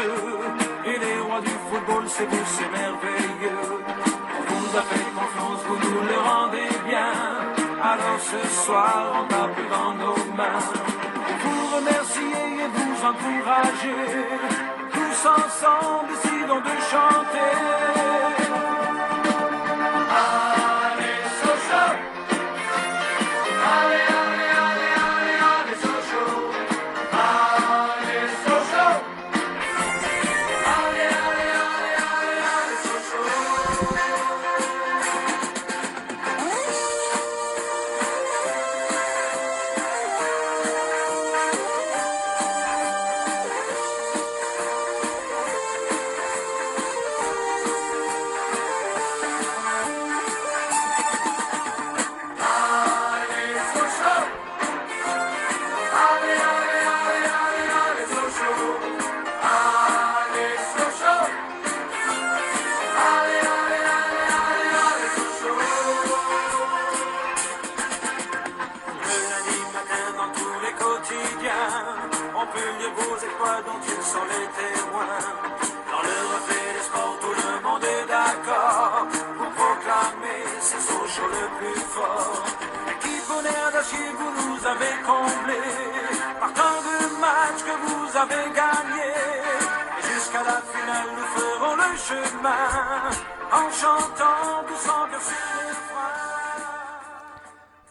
bleu. Et les rois du football, c'est vous, c'est merveilleux. On vous a fait confiance, vous nous le rendez bien. Alors ce soir, on tape dans nos mains. Vous remercier et vous encourager. Tous ensemble, décidons de chanter. Allez, Sochaux! Allez, allez, allez, allez, allez, Sochaux! Allez, Sochaux! Allez, allez, allez, allez, allez, Sochaux! On peut lire vos exploits dont ils sont les témoins. Dans le reflet des sports, tout le monde est d'accord pour proclamer c'est Sochaux le plus fort. L'équipe bonheur d'acier, vous nous avez comblé par tant de matchs que vous avez gagnés. Et jusqu'à la finale, nous ferons le chemin en chantant doucement sur les freins.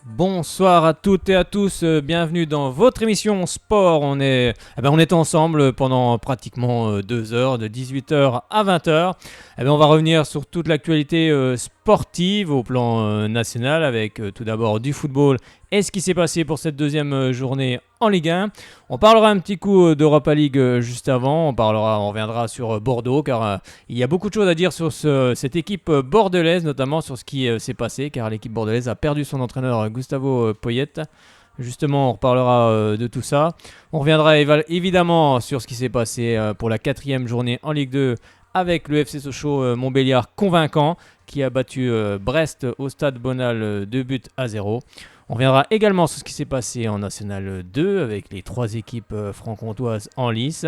Bonsoir à toutes et à tous, bienvenue dans votre émission Sport. On est ensemble pendant pratiquement 2 heures, de 18h à 20h. On va revenir sur toute l'actualité sportive au plan national avec tout d'abord du football et ce qui s'est passé pour cette deuxième journée en Ligue 1. On parlera un petit coup d'Europa League juste avant, on reviendra sur Bordeaux car il y a beaucoup de choses à dire sur cette équipe bordelaise, notamment sur ce qui s'est passé car l'équipe bordelaise a perdu son entraîneur Gustavo Poyet. Justement, on reparlera de tout ça. On reviendra évidemment sur ce qui s'est passé pour la 4e journée en Ligue 2 avec le FC Sochaux Montbéliard convaincant qui a battu Brest au stade Bonal 2-0. On reviendra également sur ce qui s'est passé en National 2 avec les 3 équipes franc-comtoises en lice.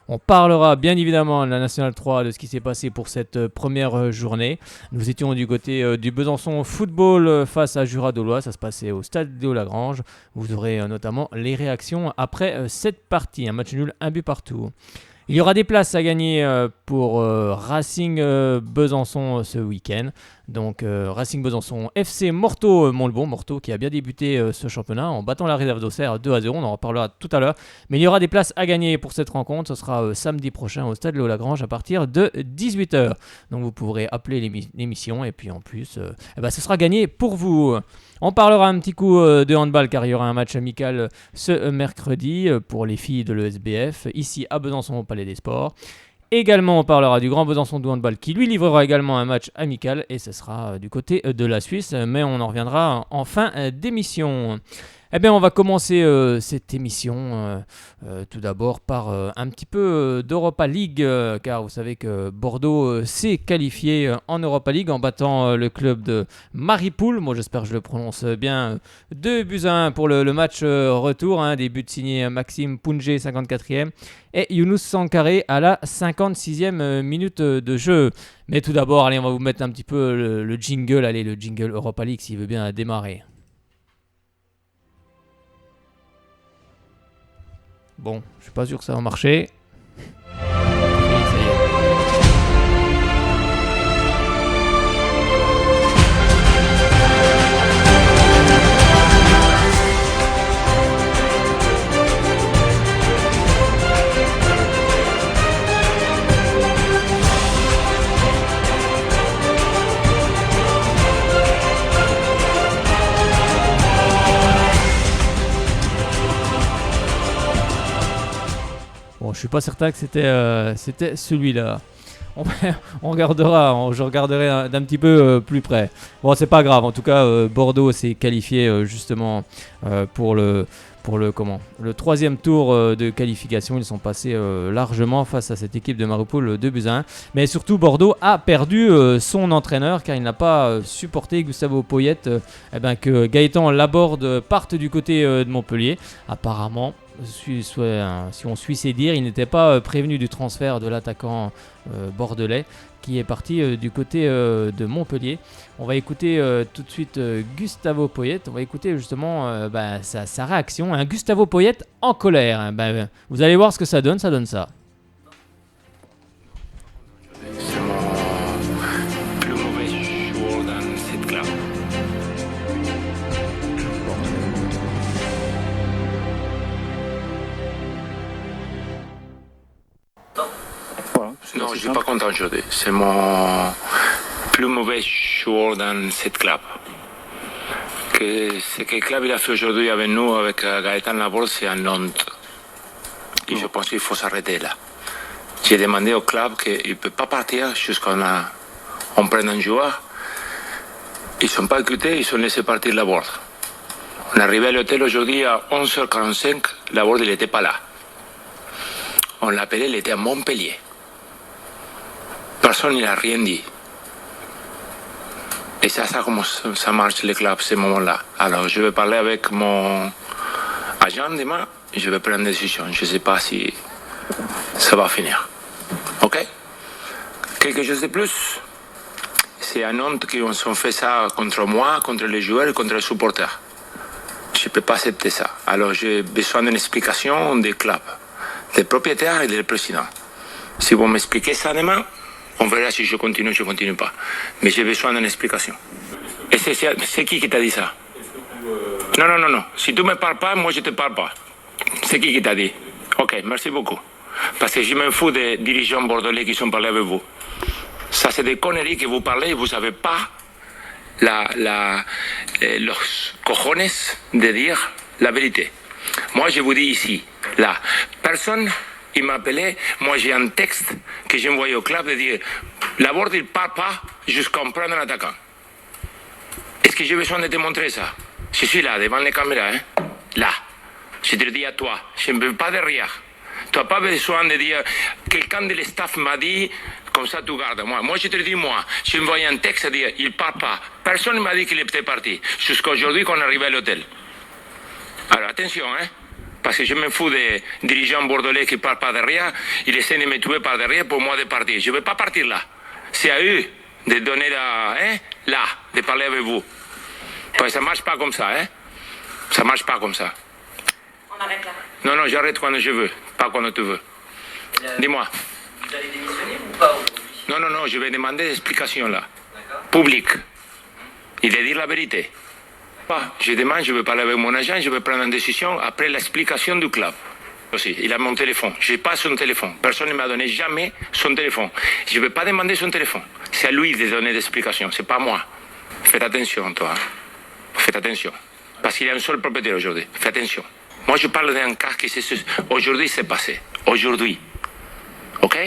On parlera bien évidemment de la National 3 de ce qui s'est passé pour cette première journée. Nous étions du côté du Besançon Football face à Jura-Dolois. Ça se passait au stade Léo-Lagrange. Vous aurez notamment les réactions après cette partie. Un match nul, un but partout. Il y aura des places à gagner pour Racing Besançon ce week-end. Donc Racing Besançon, FC Morteau Montlebon. Morteau qui a bien débuté ce championnat en battant la réserve d'Auxerre 2-0. On en reparlera tout à l'heure. Mais il y aura des places à gagner pour cette rencontre. Ce sera samedi prochain au stade Léo-Lagrange à partir de 18h. Donc vous pourrez appeler l'émission et puis en plus, ce sera gagné pour vous. On parlera un petit coup de handball car il y aura un match amical ce mercredi pour les filles de l'ESBF ici à Besançon au Palais des Sports. Également, on parlera du Grand Besançon de handball qui lui livrera également un match amical et ce sera du côté de la Suisse, mais on en reviendra en fin d'émission. On va commencer cette émission tout d'abord par un petit peu d'Europa League, car vous savez que Bordeaux s'est qualifié en Europa League en battant le club de Mariupol. Moi, j'espère que je le prononce bien. 2-1 pour le match retour. Des buts signés Maxime Poungé, 54e, et Younous Sankaré à la 56e minute de jeu. Mais tout d'abord, allez, on va vous mettre un petit peu le jingle. Allez, le jingle Europa League s'il veut bien démarrer. Bon, je suis pas sûr que ça va marcher. Bon, je suis pas certain que c'était celui-là. Je regarderai d'un petit peu plus près. Bon, c'est pas grave. En tout cas, Bordeaux s'est qualifié justement pour le 3e tour de qualification. Ils sont passés largement face à cette équipe de Mariupol 2-1. Mais surtout, Bordeaux a perdu son entraîneur car il n'a pas supporté Gustavo Poyet que Gaëtan Laborde parte du côté de Montpellier. Apparemment, si on suit ses dires, il n'était pas prévenu du transfert de l'attaquant bordelais qui est parti du côté de Montpellier. On va écouter tout de suite Gustavo Poyet. On va écouter justement sa réaction. Un Gustavo Poyet en colère. Vous allez voir ce que ça donne ça. C'est mon plus mauvais joueur dans cette club. Non, je ne suis pas content aujourd'hui. C'est mon plus mauvais joueur dans cette club. Ce que le club il a fait aujourd'hui avec nous, avec Gaëtan Laborde, c'est un honte. Et je pense qu'il faut s'arrêter là. J'ai demandé au club qu'il ne peut pas partir jusqu'à on prenne un joueur. Ils ne sont pas écoutés, ils ont laissé partir Laborde. On est arrivé à l'hôtel aujourd'hui à 11h45, Laborde il n'était pas là. On l'appelait, il était à Montpellier. Personne n'a rien dit. Et c'est ça comment ça marche le club, ces moments-là. Alors je vais parler avec mon agent demain, je vais prendre une décision. Je ne sais pas si ça va finir. Ok? Quelque chose de plus? C'est un honte qu'ils ont fait ça contre moi, contre les joueurs et contre les supporters. Je ne peux pas accepter ça. Alors j'ai besoin d'une explication des clubs, des propriétaires et des présidents. Si vous m'expliquez ça demain, on verra si je continue ou je ne continue pas. Mais j'ai besoin d'une explication. Et c'est qui t'a dit ça? Non. Si tu ne me parles pas, moi je ne te parle pas. C'est qui t'a dit? Ok, merci beaucoup. Parce que je m'en fous des dirigeants bordelais qui sont parlés avec vous. Ça, c'est des conneries que vous parlez et vous n'avez pas los cojones de dire la vérité. Moi, je vous dis ici, là, personne... Il m'a appelé, moi j'ai un texte que j'ai envoyé au club de dire Laborde il ne part pas jusqu'à en prendre un attaquant. Est-ce que j'ai besoin de te montrer ça? Je suis là, devant les caméras, hein? Là. Je te le dis à toi, je ne veux pas de rire. Tu n'as pas besoin de dire quelqu'un de l'staff m'a dit, comme ça tu gardes. Moi je te le dis, j'ai envoyé un texte à dire il ne part pas. Personne ne m'a dit qu'il était parti, jusqu'à aujourd'hui qu'on est arrivé à l'hôtel. Alors attention, hein? Parce que je me fous des dirigeants bordelais qui ne parlent pas derrière. Ils essaient de me tuer par derrière pour moi de partir. Je ne veux pas partir là. C'est à eux de donner là, de parler avec vous. Parce que ça ne marche pas comme ça. Hein? Ça ne marche pas comme ça. On arrête là. Non, j'arrête quand je veux, pas quand tu veux. Dis-moi. Vous allez démissionner ou pas aujourd'hui? Non, je vais demander des explications là. D'accord. Publiques. Il de dire la vérité. Je demande, je vais parler avec mon agent, je vais prendre une décision après l'explication du club. Aussi, il a mon téléphone. Je n'ai pas son téléphone. Personne ne m'a donné jamais son téléphone. Je ne vais pas demander son téléphone. C'est à lui de donner des explications, ce n'est pas moi. Faites attention, toi. Faites attention. Parce qu'il y a un seul propriétaire aujourd'hui. Faites attention. Moi, je parle d'un cas qui aujourd'hui s'est passé. Aujourd'hui. OK?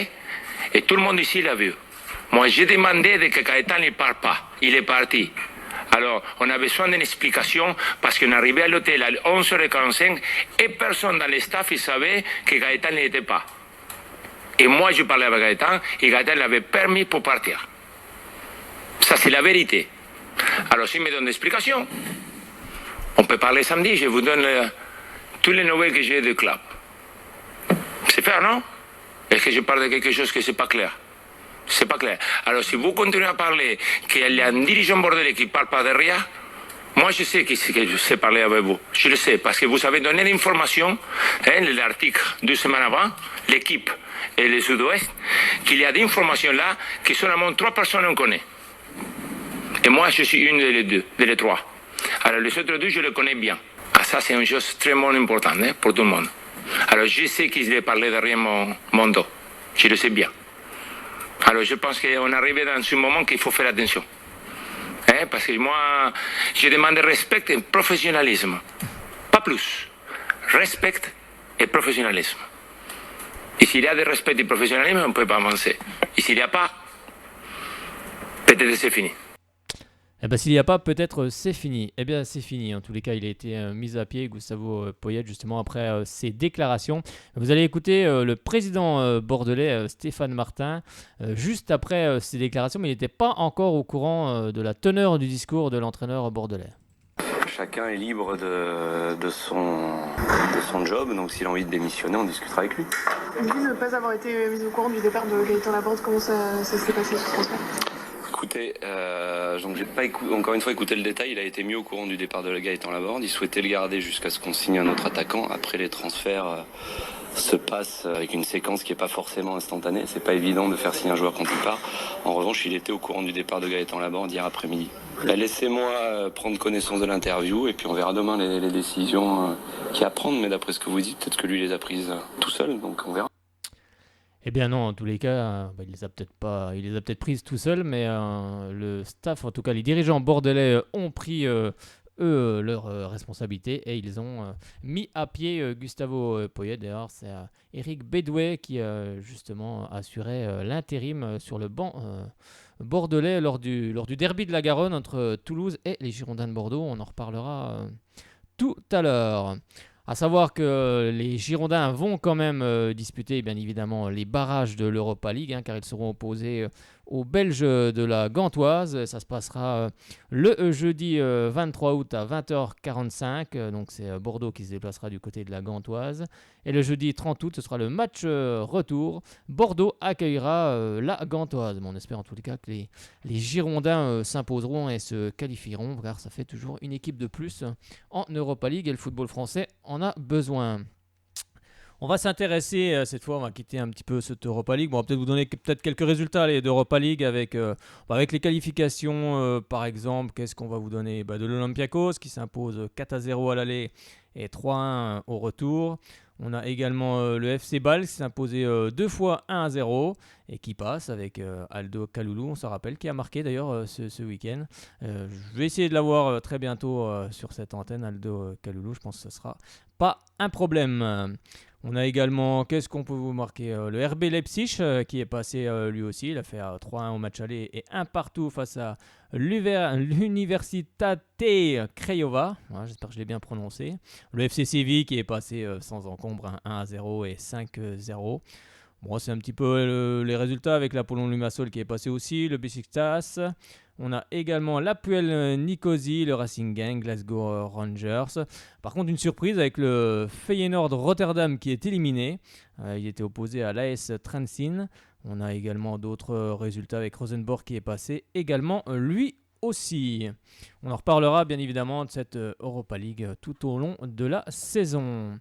Et tout le monde ici l'a vu. Moi, j'ai demandé que Gaëtan ne parte pas. Il est parti. Alors, on a besoin d'une explication parce qu'on est arrivé à l'hôtel à 11h45 et personne dans le staff il savait que Gaëtan n'y était pas. Et moi, je parlais avec Gaëtan et Gaëtan l'avait permis pour partir. Ça, c'est la vérité. Alors, s'il me donne des explications, on peut parler samedi, je vous donne toutes les nouvelles que j'ai du club. C'est faire, non? Est-ce que je parle de quelque chose qui n'est pas clair? C'est pas clair. Alors, si vous continuez à parler qu'il y a un dirigeant bordelais qui ne parle pas derrière, moi, je sais que je sais parler avec vous. Je le sais, parce que vous avez donné l'information, l'article 2 semaines avant, l'équipe et le Sud-Ouest, qu'il y a des informations là que seulement 3 personnes on connaît. Et moi, je suis une de les 3. Alors, les autres 2, je les connais bien. Ah, ça, c'est une chose extrêmement importante pour tout le monde. Alors, je sais qu'ils ont parlé derrière mon dos. Je le sais bien. Alors je pense qu'on est arrivé dans ce moment qu'il faut faire attention. Parce que moi, je demande respect et professionnalisme. Pas plus. Respect et professionnalisme. Et s'il y a de respect et de professionnalisme, on ne peut pas avancer. Et s'il n'y a pas, peut-être c'est fini. Eh ben, s'il n'y a pas, peut-être c'est fini. Eh bien, c'est fini. En tous les cas, il a été mis à pied, Gustavo Poyet, justement, après ses déclarations. Vous allez écouter le président bordelais, Stéphane Martin, juste après ses déclarations, mais il n'était pas encore au courant de la teneur du discours de l'entraîneur bordelais. chacun est libre de son job, donc s'il a envie de démissionner, on discutera avec lui. Vous ne pas avoir été mis au courant du départ de Gaëtan Laborde, comment ça s'est passé ce transfert? Écoutez, donc j'ai pas encore une fois écouté le détail, il a été mis au courant du départ de Gaëtan Laborde, il souhaitait le garder jusqu'à ce qu'on signe un autre attaquant. Après les transferts se passent avec une séquence qui n'est pas forcément instantanée, c'est pas évident de faire signer un joueur quand il part. En revanche, il était au courant du départ de Gaëtan Laborde hier après-midi. Laissez-moi prendre connaissance de l'interview et puis on verra demain les décisions qu'il y a à prendre, mais d'après ce que vous dites, peut-être que lui les a prises tout seul, donc on verra. Eh bien non, en tous les cas, il les a peut-être prises tout seul, mais le staff, en tout cas les dirigeants bordelais, ont pris leurs responsabilités et ils ont mis à pied Gustavo Poyet. D'ailleurs, c'est Eric Bedouet qui justement assurait l'intérim sur le banc bordelais lors du derby de la Garonne entre Toulouse et les Girondins de Bordeaux. On en reparlera tout à l'heure. À savoir que les Girondins vont quand même disputer bien évidemment les barrages de l'Europa League, car ils seront opposés aux Belges de la Gantoise. Ça se passera le jeudi 23 août à 20h45, donc c'est Bordeaux qui se déplacera du côté de la Gantoise. Et le jeudi 30 août, ce sera le match retour. Bordeaux accueillera la Gantoise. Mais on espère en tous les cas que les Girondins s'imposeront et se qualifieront, car ça fait toujours une équipe de plus en Europa League et le football français en a besoin. On va s'intéresser, cette fois, on va quitter un petit peu cette Europa League. Bon, on va peut-être vous donner quelques résultats d'Europa League avec les qualifications, par exemple. Qu'est-ce qu'on va vous donner? De l'Olympiakos qui s'impose 4-0 à l'aller et 3-1 au retour. On a également le FC Bâle qui s'est imposé 2 fois 1-0 et qui passe avec Aldo Kaloulou, on se rappelle, qui a marqué d'ailleurs ce week-end. Je vais essayer de l'avoir très bientôt sur cette antenne, Aldo Kaloulou. Je pense que ce ne sera pas un problème. On a également, qu'est-ce qu'on peut vous marquer? Le RB Leipzig qui est passé lui aussi. Il a fait 3-1 au match aller et 1 partout face à l'Universitate Craiova. Voilà, j'espère que je l'ai bien prononcé. Le FC Séville qui est passé sans encombre 1-0 et 5-0. Bon, c'est un petit peu les résultats avec l'Apollon Limassol qui est passé aussi, le Besiktas. On a également l'Apoel Nicosie, le Racing Genk, Glasgow Rangers. Par contre, une surprise avec le Feyenoord Rotterdam qui est éliminé. Il était opposé à l'AS Trentin. On a également d'autres résultats avec Rosenborg qui est passé également lui aussi. On en reparlera bien évidemment de cette Europa League tout au long de la saison.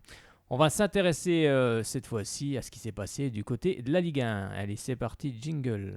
On va s'intéresser cette fois-ci à ce qui s'est passé du côté de la Ligue 1. Allez, c'est parti, jingle.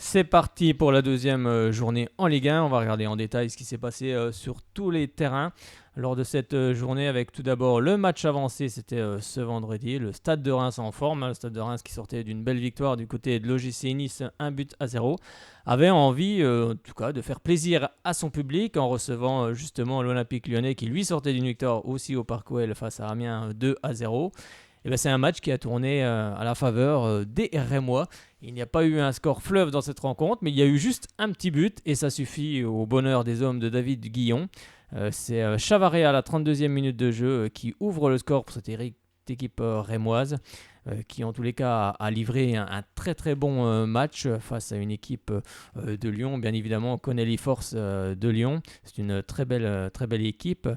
C'est parti pour la deuxième journée en Ligue 1. On va regarder en détail ce qui s'est passé sur tous les terrains lors de cette journée avec tout d'abord le match avancé. C'était ce vendredi, le Stade de Reims en forme. Le Stade de Reims qui sortait d'une belle victoire du côté de l'OGC Nice, 1-0. Avait envie en tout cas de faire plaisir à son public en recevant justement l'Olympique Lyonnais qui lui sortait d'une victoire aussi au Parc OL face à Amiens 2-0. Et c'est un match qui a tourné à la faveur des Rémois. Il n'y a pas eu un score fleuve dans cette rencontre, mais il y a eu juste un petit but et ça suffit au bonheur des hommes de David Guillon. C'est Chavaret à la 32e minute de jeu qui ouvre le score pour cette équipe rémoise qui en tous les cas a livré un très très bon match face à une équipe de Lyon. Bien évidemment, Connelly Force de Lyon. C'est une très belle équipe.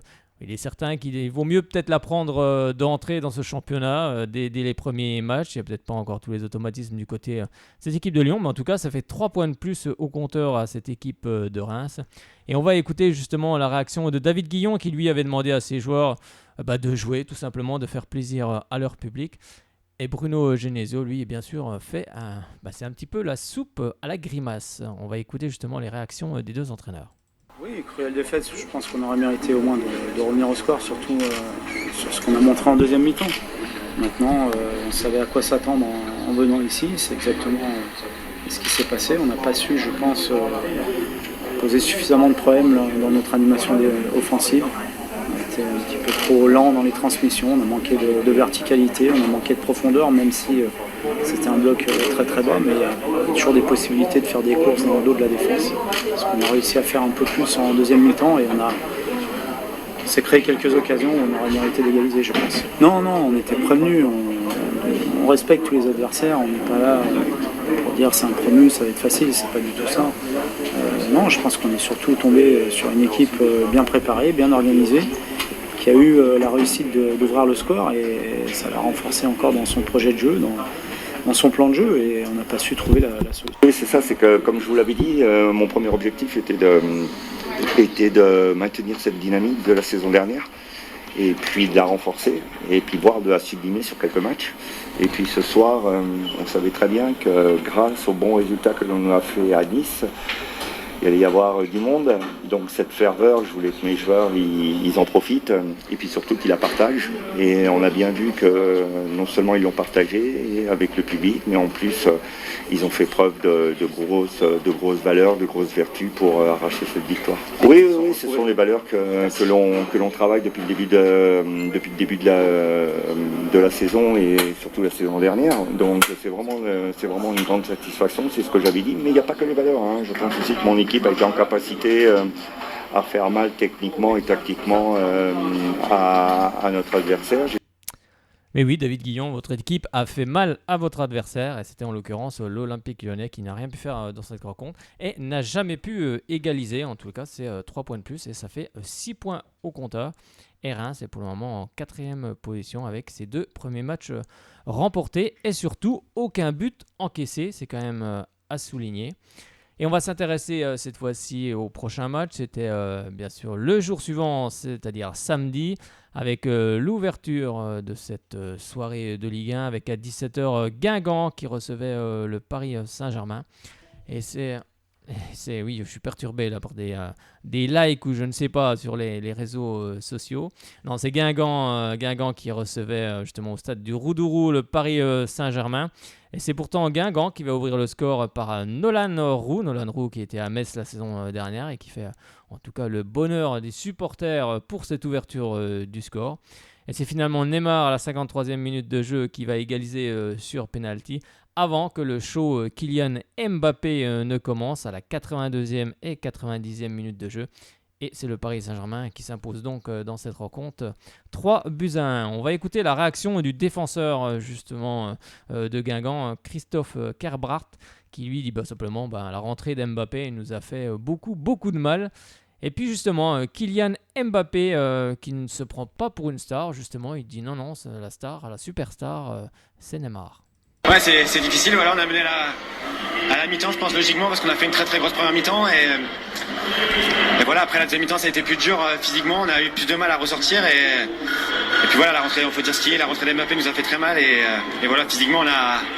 Il est certain qu'il vaut mieux peut-être la prendre d'entrée dans ce championnat dès les premiers matchs. Il n'y a peut-être pas encore tous les automatismes du côté de cette équipe de Lyon, mais en tout cas, ça fait 3 points de plus au compteur à cette équipe de Reims. Et on va écouter justement la réaction de David Guillon qui lui avait demandé à ses joueurs de jouer, tout simplement, de faire plaisir à leur public. Et Bruno Genesio, lui, bien sûr, c'est un petit peu la soupe à la grimace. On va écouter justement les réactions des deux entraîneurs. Oui, cruelle défaite, je pense qu'on aurait mérité au moins de revenir au score, surtout sur ce qu'on a montré en deuxième mi-temps. Maintenant, on savait à quoi s'attendre en venant ici, c'est exactement ce qui s'est passé. On n'a pas su, je pense, posé suffisamment de problèmes là, dans notre animation offensive. On était un petit peu trop lent dans les transmissions, on a manqué de verticalité, on a manqué de profondeur, même si c'était un bloc très très bas, mais il y a toujours des possibilités de faire des courses dans le dos de la défense. Parce qu'on a réussi à faire un peu plus en deuxième mi-temps et on s'est créé quelques occasions où on aurait mérité d'égaliser, je pense. Non, on était prévenus, on respecte tous les adversaires, on n'est pas là pour dire c'est un promu, ça va être facile, c'est pas du tout ça. Non, je pense qu'on est surtout tombé sur une équipe bien préparée, bien organisée, qui a eu la réussite d'ouvrir le score et ça l'a renforcé encore dans son projet de jeu, dans son plan de jeu, et on n'a pas su trouver la solution. Oui, c'est ça, c'est que comme je vous l'avais dit, mon premier objectif était de maintenir cette dynamique de la saison dernière et puis de la renforcer et puis voire de la sublimer sur quelques matchs. Et puis ce soir, on savait très bien que grâce aux bons résultats que l'on a fait à Nice, il allait y avoir du monde, donc cette ferveur, je voulais que mes joueurs ils en profitent et puis surtout qu'ils la partagent. Et on a bien vu que non seulement ils l'ont partagé avec le public, mais en plus ils ont fait preuve de grosses valeurs, de grosses vertus pour arracher cette victoire. Oui, ce sont les valeurs que l'on travaille depuis le début de la saison et surtout la saison dernière. Donc c'est vraiment une grande satisfaction, c'est ce que j'avais dit. Mais il n'y a pas que les valeurs, hein. Je pense aussi que mon équipe a été en capacité à faire mal techniquement et tactiquement à notre adversaire. Mais oui, David Guillon, votre équipe a fait mal à votre adversaire, et c'était en l'occurrence l'Olympique Lyonnais qui n'a rien pu faire dans cette rencontre et n'a jamais pu égaliser. En tout cas, c'est 3 points de plus et ça fait 6 points au compteur. Et Reims est pour le moment en 4e position avec ses 2 premiers matchs remportés et surtout aucun but encaissé. C'est quand même à souligner. Et on va s'intéresser cette fois-ci au prochain match. C'était bien sûr le jour suivant, c'est-à-dire samedi, avec l'ouverture de cette soirée de Ligue 1, avec à 17h Guingamp qui recevait le Paris Saint-Germain. Et oui, je suis perturbé là par des likes ou je ne sais pas sur les réseaux sociaux. Non, c'est Guingamp qui recevait justement au stade du Roudourou le Paris Saint-Germain. Et c'est pourtant Guingamp qui va ouvrir le score par Nolan Roux qui était à Metz la saison dernière et qui fait en tout cas le bonheur des supporters pour cette ouverture du score. Et c'est finalement Neymar à la 53e minute de jeu qui va égaliser sur penalty avant que le show Kylian Mbappé ne commence à la 82e et 90e minute de jeu. Et c'est le Paris Saint-Germain qui s'impose donc dans cette rencontre 3-1. On va écouter la réaction du défenseur justement de Guingamp, Christophe Kerbrart, qui lui dit simplement la rentrée d'Mbappé nous a fait beaucoup de mal. Et puis justement, Kylian Mbappé qui ne se prend pas pour une star, justement, il dit non, c'est la superstar, c'est Neymar. Ouais, c'est difficile. Voilà, on a mené à la mi-temps, je pense logiquement, parce qu'on a fait une très très grosse première mi-temps et voilà, après la deuxième mi-temps, ça a été plus dur physiquement. On a eu plus de mal à ressortir et puis voilà, la rentrée, on peut dire ce qui est, la rentrée d'Mbappé nous a fait très mal et voilà, physiquement,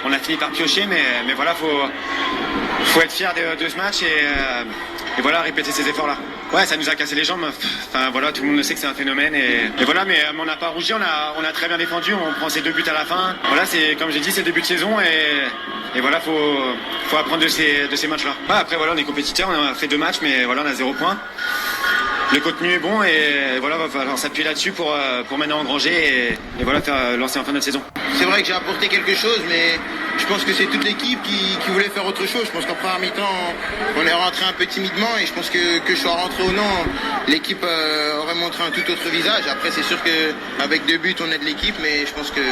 on a fini par piocher, mais voilà, faut être fier de ce match et voilà, répéter ces efforts-là. Ouais, ça nous a cassé les jambes. Enfin voilà, tout le monde le sait que c'est un phénomène et voilà, mais on n'a pas rougi, on a très bien défendu, on prend ses 2 buts à la fin. Voilà, c'est comme j'ai dit, c'est le début de saison et voilà, faut apprendre de ces matchs-là. Ouais, après voilà, on est compétiteur, on a fait 2 matchs, mais voilà, on a 0 points. Le contenu est bon et voilà, va falloir s'appuyer là-dessus pour maintenant engranger et voilà, faire lancer en fin de saison. C'est vrai que j'ai apporté quelque chose, mais je pense que c'est toute l'équipe qui voulait faire autre chose. Je pense qu'en première mi-temps, on est rentré un peu timidement et je pense que je sois rentré ou non, l'équipe aurait montré un tout autre visage. Après, c'est sûr qu'avec 2 buts, on aide l'équipe, mais je pense qu'il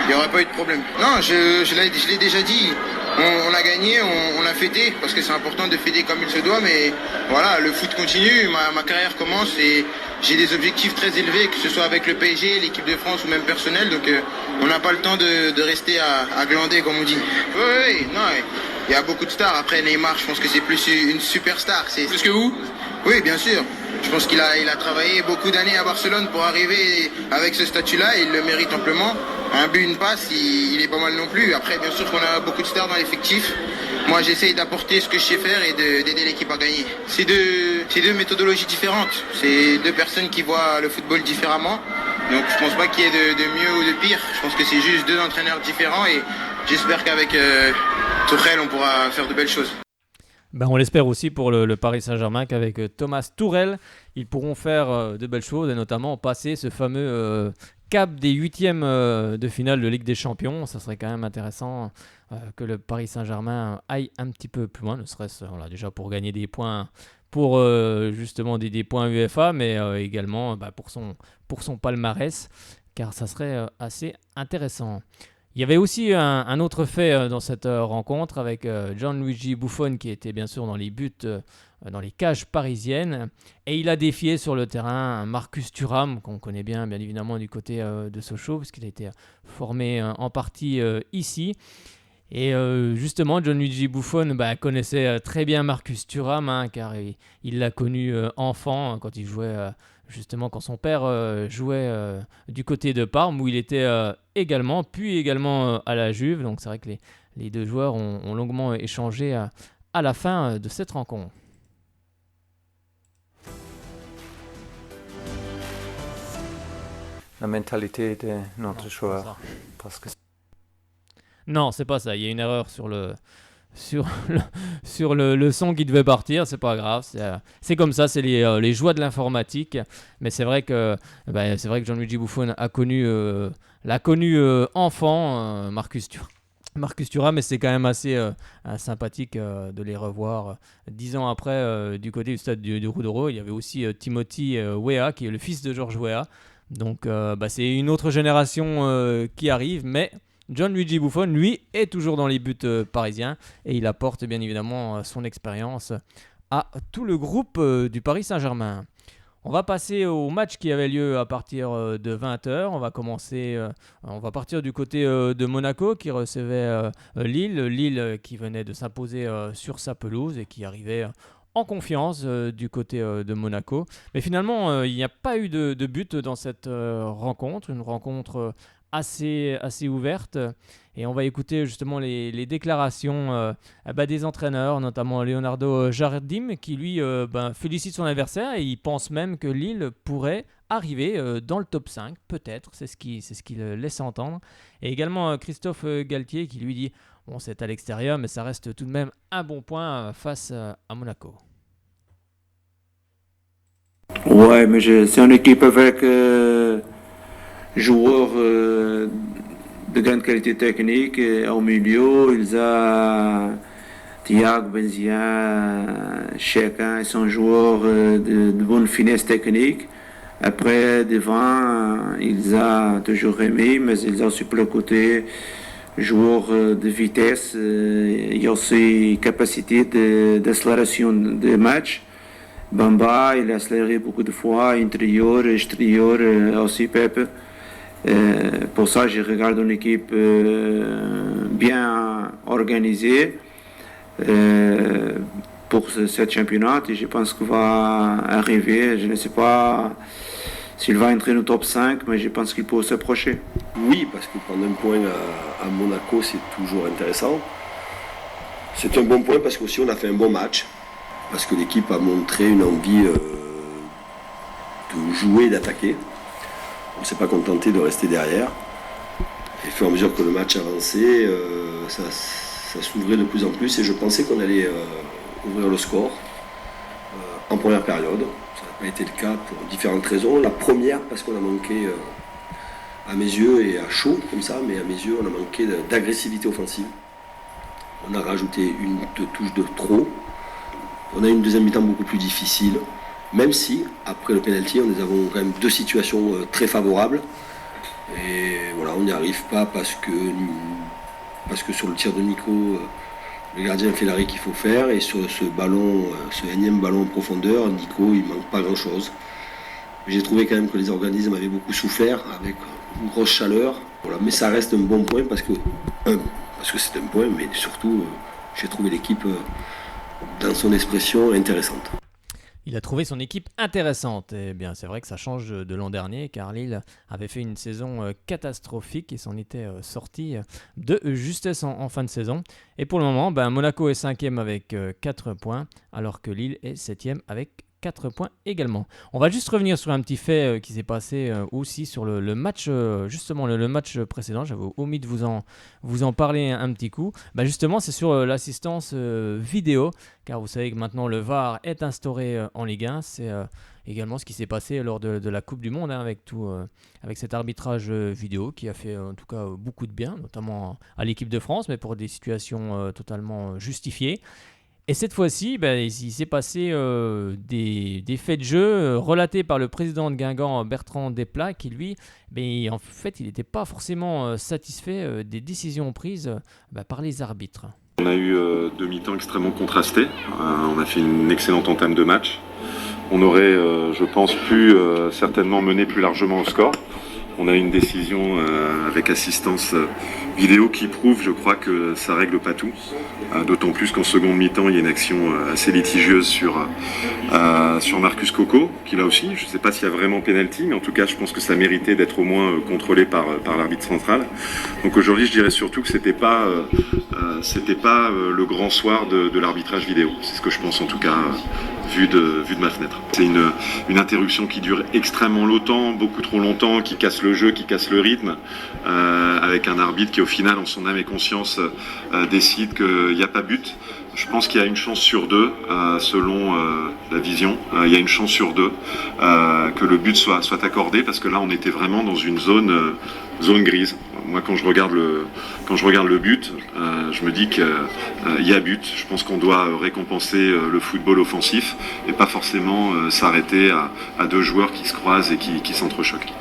n'y aurait pas eu de problème. Non, je l'ai déjà dit. On a gagné, on a fêté, parce que c'est important de fêter comme il se doit, mais voilà, le foot continue, ma carrière commence et j'ai des objectifs très élevés, que ce soit avec le PSG, l'équipe de France ou même personnel, donc on n'a pas le temps de rester à glander, comme on dit. Oui, non, il y a beaucoup de stars. Après Neymar, je pense que c'est plus une superstar. Plus que vous ? Oui, bien sûr. Je pense qu'il a travaillé beaucoup d'années à Barcelone pour arriver avec ce statut-là et il le mérite amplement. Un but, une passe, il est pas mal non plus. Après, bien sûr qu'on a beaucoup de stars dans l'effectif. Moi, j'essaye d'apporter ce que je sais faire et d'aider l'équipe à gagner. C'est deux méthodologies différentes. C'est 2 personnes qui voient le football différemment. Donc, je pense pas qu'il y ait de mieux ou de pire. Je pense que c'est juste 2 entraîneurs différents et j'espère qu'avec Tuchel, on pourra faire de belles choses. Ben, on l'espère aussi pour le Paris Saint-Germain qu'avec Thomas Tuchel, ils pourront faire de belles choses et notamment passer ce fameux cap des huitièmes de finale de Ligue des Champions. Ça serait quand même intéressant que le Paris Saint-Germain aille un petit peu plus loin, ne serait-ce déjà pour gagner des points pour justement des points UEFA, mais également pour son palmarès, car ça serait assez intéressant. Il y avait aussi un autre fait dans cette rencontre avec Gianluigi Buffon qui était bien sûr dans les buts, dans les cages parisiennes. Et il a défié sur le terrain Marcus Thuram, qu'on connaît bien évidemment du côté de Sochaux, puisqu'il a été formé en partie ici. Et justement, Gianluigi Buffon connaissait très bien Marcus Thuram, car il l'a connu enfant quand il jouait... justement quand son père jouait du côté de Parme où il était également à la Juve. Donc c'est vrai que les deux joueurs ont longuement échangé à la fin de cette rencontre. La mentalité de notre joueur. Parce que... Non, c'est pas ça. Il y a une erreur sur le son qui devait partir, c'est pas grave, c'est comme ça, c'est les joies de l'informatique. Mais c'est vrai que Gianluigi Buffon l'a connu enfant, Marcus Thuram, mais c'est quand même assez sympathique de les revoir 10 ans après du côté du stade du Roudereau. Il y avait aussi Timothy Weah qui est le fils de Georges Weah. Donc c'est une autre génération qui arrive, mais Gianluigi Buffon, lui, est toujours dans les buts parisiens et il apporte bien évidemment son expérience à tout le groupe du Paris Saint-Germain. On va passer au match qui avait lieu à partir de 20h. On va partir du côté de Monaco qui recevait Lille qui venait de s'imposer sur sa pelouse et qui arrivait en confiance du côté de Monaco. Mais finalement, il n'y a pas eu de but dans cette rencontre, une rencontre assez ouverte, et on va écouter justement les déclarations des entraîneurs, notamment Leonardo Jardim qui lui félicite son adversaire et il pense même que Lille pourrait arriver dans le top 5, peut-être, c'est ce qu'il laisse entendre. Et également Christophe Galtier qui lui dit bon, c'est à l'extérieur mais ça reste tout de même un bon point face à Monaco. Ouais, mais c'est une équipe avec joueurs de grande qualité technique au milieu. Ils ont Thiago, Benzia, chacun sont joueurs de bonne finesse technique. Après, devant, ils ont toujours aimé, mais ils ont sur le côté joueurs de vitesse et aussi capacité d'accélération de match. Bamba, il a accéléré beaucoup de fois, intérieur, extérieur, aussi Pepe. Pour ça, je regarde une équipe bien organisée pour ce championnat et je pense qu'il va arriver. Je ne sais pas s'il va entrer au top 5, mais je pense qu'il peut s'approcher. Oui, parce que prendre un point à Monaco, c'est toujours intéressant. C'est un bon point parce qu'aussi on a fait un bon match, parce que l'équipe a montré une envie de jouer et d'attaquer. On ne s'est pas contenté de rester derrière. Et au fur et à mesure que le match avançait, ça s'ouvrait de plus en plus et je pensais qu'on allait ouvrir le score en première période. Ça n'a pas été le cas pour différentes raisons. La première, parce qu'on a manqué, à mes yeux, et à chaud comme ça, mais à mes yeux, on a manqué d'agressivité offensive. On a rajouté une touche de trop. On a une deuxième mi-temps beaucoup plus difficile. Même si, après le pénalty, nous avons quand même deux situations très favorables. Et voilà, on n'y arrive pas parce que sur le tir de Nico, le gardien fait l'arrêt qu'il faut faire. Et sur ce ballon, ce énième ballon en profondeur, Nico, il manque pas grand-chose. J'ai trouvé quand même que les organismes avaient beaucoup souffert avec une grosse chaleur. Voilà, mais ça reste un bon point parce que c'est un point, mais surtout, j'ai trouvé l'équipe dans son expression intéressante. Il a trouvé son équipe intéressante. Et bien, c'est vrai que ça change de l'an dernier, car Lille avait fait une saison catastrophique et s'en était sorti de justesse en fin de saison. Et pour le moment, Monaco est 5e avec 4 points, alors que Lille est 7e avec 4 points également. On va juste revenir sur un petit fait qui s'est passé aussi sur le match, justement le match précédent. J'avais omis de vous en parler un petit coup. Justement, c'est sur l'assistance vidéo, car vous savez que maintenant le VAR est instauré en Ligue 1. C'est également ce qui s'est passé lors de la Coupe du Monde, avec cet arbitrage vidéo qui a fait en tout cas beaucoup de bien, notamment à l'équipe de France, mais pour des situations totalement justifiées. Et cette fois-ci, il s'est passé des faits de jeu relatés par le président de Guingamp, Bertrand Desplat, qui lui, en fait, il n'était pas forcément satisfait des décisions prises par les arbitres. On a eu 2 mi-temps extrêmement contrastés. On a fait une excellente entame de match. On aurait, je pense, pu certainement mener plus largement au score. On a une décision avec assistance vidéo qui prouve, je crois, que ça règle pas tout. D'autant plus qu'en seconde mi-temps, il y a une action assez litigieuse sur Marcus Coco, qui là aussi, je ne sais pas s'il y a vraiment pénalty, mais en tout cas, je pense que ça méritait d'être au moins contrôlé par l'arbitre central. Donc aujourd'hui, je dirais surtout que c'était pas le grand soir de l'arbitrage vidéo. C'est ce que je pense en tout cas. Vu de ma fenêtre. C'est une interruption qui dure extrêmement longtemps, beaucoup trop longtemps, qui casse le jeu, qui casse le rythme, avec un arbitre qui au final, en son âme et conscience, décide qu'il n'y a pas but. Je pense qu'il y a une chance sur 2, selon la vision, il y a une chance sur 2 que le but soit accordé, parce que là on était vraiment dans une zone grise. Moi quand je regarde le but, je me dis qu'il y a but. Je pense qu'on doit récompenser le football offensif et pas forcément s'arrêter à 2 joueurs qui se croisent et qui s'entrechoquent.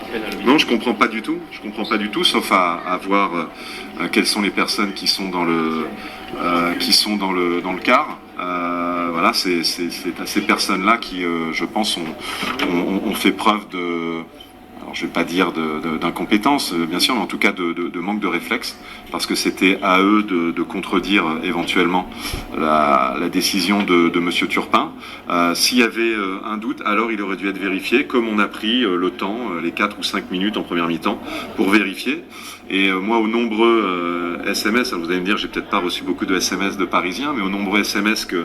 Non, je comprends pas du tout, sauf à voir quelles sont les personnes qui sont dans le quart. Voilà, c'est à ces personnes-là qui, je pense, ont fait preuve de... Alors, je ne vais pas dire d'incompétence, bien sûr, mais en tout cas de manque de réflexe, parce que c'était à eux de contredire éventuellement la décision de Monsieur Turpin. S'il y avait un doute, alors il aurait dû être vérifié, comme on a pris le temps, les 4 ou 5 minutes en première mi-temps, pour vérifier. Et moi, aux nombreux SMS, alors vous allez me dire, j'ai peut-être pas reçu beaucoup de SMS de Parisiens, mais aux nombreux SMS que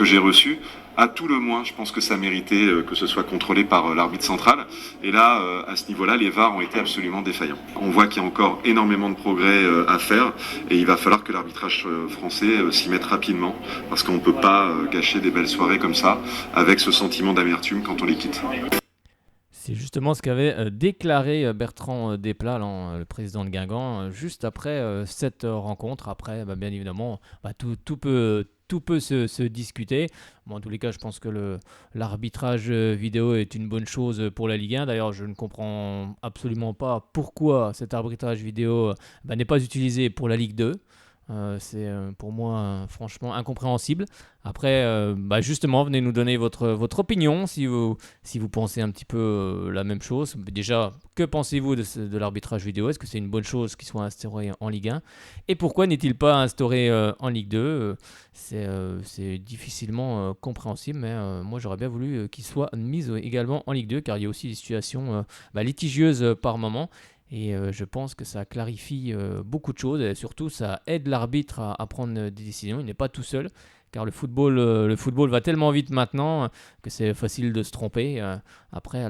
j'ai reçus, à tout le moins, je pense que ça méritait que ce soit contrôlé par l'arbitre central. Et là, à ce niveau-là, les VAR ont été absolument défaillants. On voit qu'il y a encore énormément de progrès à faire, et il va falloir que l'arbitrage français s'y mette rapidement, parce qu'on ne peut pas gâcher des belles soirées comme ça, avec ce sentiment d'amertume quand on les quitte. C'est justement ce qu'avait déclaré Bertrand Desplat, le président de Guingamp, juste après cette rencontre. Après, bien évidemment, tout peut se discuter. Bon, en tous les cas, je pense que l'arbitrage vidéo est une bonne chose pour la Ligue 1. D'ailleurs, je ne comprends absolument pas pourquoi cet arbitrage vidéo n'est pas utilisé pour la Ligue 2. C'est pour moi franchement incompréhensible. Après, justement, venez nous donner votre opinion si vous pensez un petit peu la même chose. Déjà, que pensez-vous de l'arbitrage vidéo ? Est-ce que c'est une bonne chose qu'il soit instauré en Ligue 1 ? Et pourquoi n'est-il pas instauré en Ligue 2 ? C'est difficilement compréhensible, mais moi j'aurais bien voulu qu'il soit mis également en Ligue 2, car il y a aussi des situations litigieuses par moment. Et je pense que ça clarifie beaucoup de choses, et surtout ça aide l'arbitre à prendre des décisions. Il n'est pas tout seul, car le football va tellement vite maintenant que c'est facile de se tromper. Après,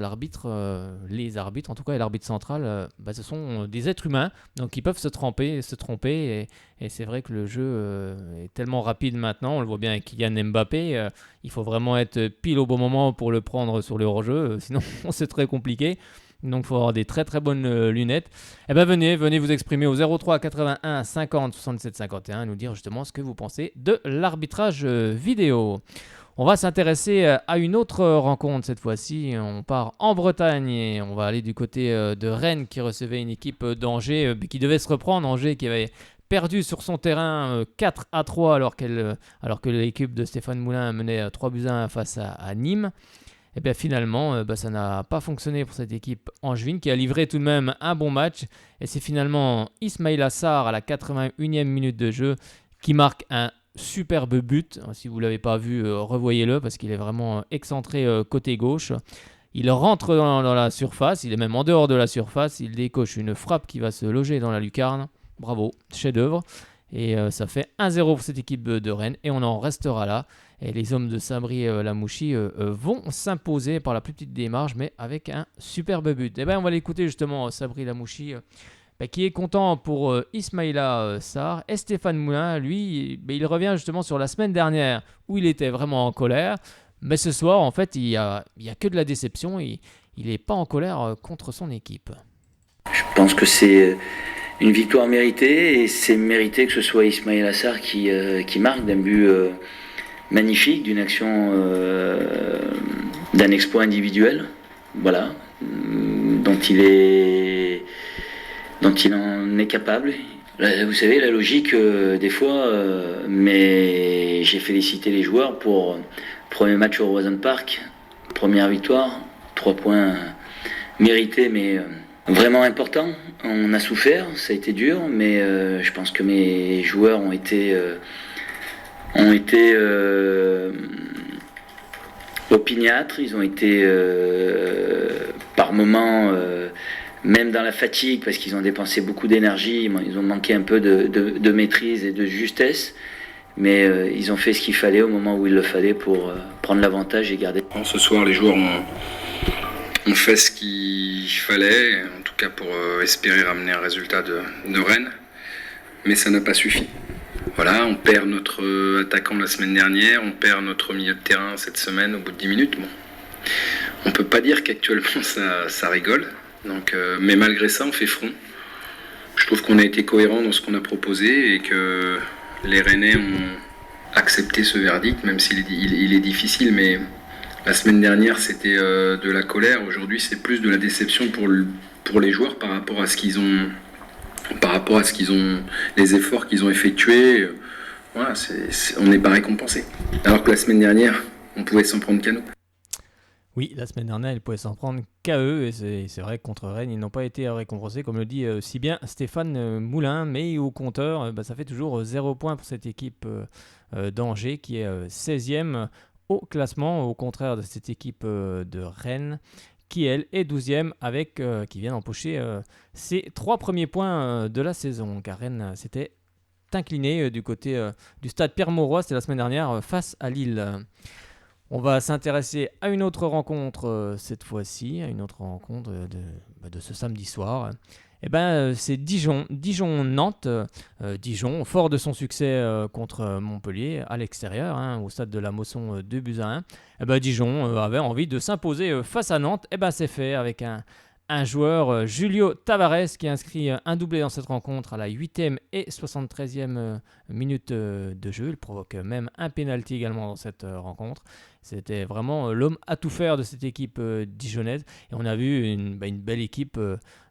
les arbitres, en tout cas l'arbitre central, ce sont des êtres humains, donc ils peuvent se tromper. Et c'est vrai que le jeu est tellement rapide maintenant, on le voit bien avec Kylian Mbappé. Il faut vraiment être pile au bon moment pour le prendre sur le hors-jeu, sinon c'est très compliqué. Donc il faut avoir des très très bonnes lunettes. Venez vous exprimer au 03 81 50 67 51 et nous dire justement ce que vous pensez de l'arbitrage vidéo. On va s'intéresser à une autre rencontre cette fois-ci. On part en Bretagne et on va aller du côté de Rennes qui recevait une équipe d'Angers qui devait se reprendre. Angers qui avait perdu sur son terrain 4-3 alors que l'équipe de Stéphane Moulin menait 3-1 face à Nîmes. Et bien finalement, ça n'a pas fonctionné pour cette équipe angevine qui a livré tout de même un bon match. Et c'est finalement Ismaïla Sarr à la 81e minute de jeu qui marque un superbe but. Si vous ne l'avez pas vu, revoyez-le parce qu'il est vraiment excentré côté gauche. Il rentre dans la surface, il est même en dehors de la surface. Il décoche une frappe qui va se loger dans la lucarne. Bravo, chef-d'œuvre. Et ça fait 1-0 pour cette équipe de Rennes et on en restera là. Et les hommes de Sabri Lamouchi vont s'imposer par la plus petite des marges, mais avec un superbe but. Et bien, on va l'écouter justement, Sabri Lamouchi, qui est content pour Ismaïla Sarr. Et Stéphane Moulin, lui, il revient justement sur la semaine dernière où il était vraiment en colère. Mais ce soir, en fait, il y a que de la déception. Il n'est pas en colère contre son équipe. Je pense que c'est une victoire méritée, et c'est mérité que ce soit Ismaïla Sarr qui marque d'un but magnifique, d'une action, d'un exploit individuel, voilà, dont il en est capable. Vous savez, la logique, des fois, mais j'ai félicité les joueurs pour premier match au Roison Park, première victoire, 3 points mérités, mais vraiment importants. On a souffert, ça a été dur, mais je pense que mes joueurs ont été opiniâtres, ils ont été par moments, même dans la fatigue, parce qu'ils ont dépensé beaucoup d'énergie, ils ont manqué un peu de maîtrise et de justesse, mais ils ont fait ce qu'il fallait au moment où il le fallait pour prendre l'avantage et garder. Ce soir, les joueurs ont fait ce qu'il fallait, en tout cas pour espérer ramener un résultat de Rennes, mais ça n'a pas suffi. Voilà, on perd notre attaquant la semaine dernière, on perd notre milieu de terrain cette semaine au bout de 10 minutes. Bon. On peut pas dire qu'actuellement ça rigole, donc, mais malgré ça on fait front. Je trouve qu'on a été cohérent dans ce qu'on a proposé et que les Rennais ont accepté ce verdict, même s'il est difficile, mais la semaine dernière c'était de la colère, aujourd'hui c'est plus de la déception pour les joueurs par rapport à ce qu'ils ont... les efforts qu'ils ont effectués, voilà, on n'est pas récompensé. Alors que la semaine dernière, on pouvait s'en prendre qu'à nous. Oui, la semaine dernière, ils pouvaient s'en prendre qu'à eux, et c'est vrai que contre Rennes, ils n'ont pas été récompensés, comme le dit si bien Stéphane Moulin, mais au compteur, ça fait toujours 0 points pour cette équipe d'Angers, qui est 16e au classement, au contraire de cette équipe de Rennes, qui elle est 12e avec qui vient d'empocher ses 3 premiers points de la saison. Car Rennes s'était incliné du côté du stade Pierre-Mauroy, c'était la semaine dernière, face à Lille. On va s'intéresser à une autre rencontre cette fois-ci, à une autre rencontre de ce samedi soir. C'est Dijon-Nantes. Dijon, fort de son succès contre Montpellier à l'extérieur, au stade de la Mosson 2-1. Dijon avait envie de s'imposer face à Nantes. C'est fait avec un joueur, Julio Tavares, qui a inscrit un doublé dans cette rencontre à la 8e et 73e minute de jeu. Il provoque même un pénalty également dans cette rencontre. C'était vraiment l'homme à tout faire de cette équipe dijonnaise. Et on a vu une belle équipe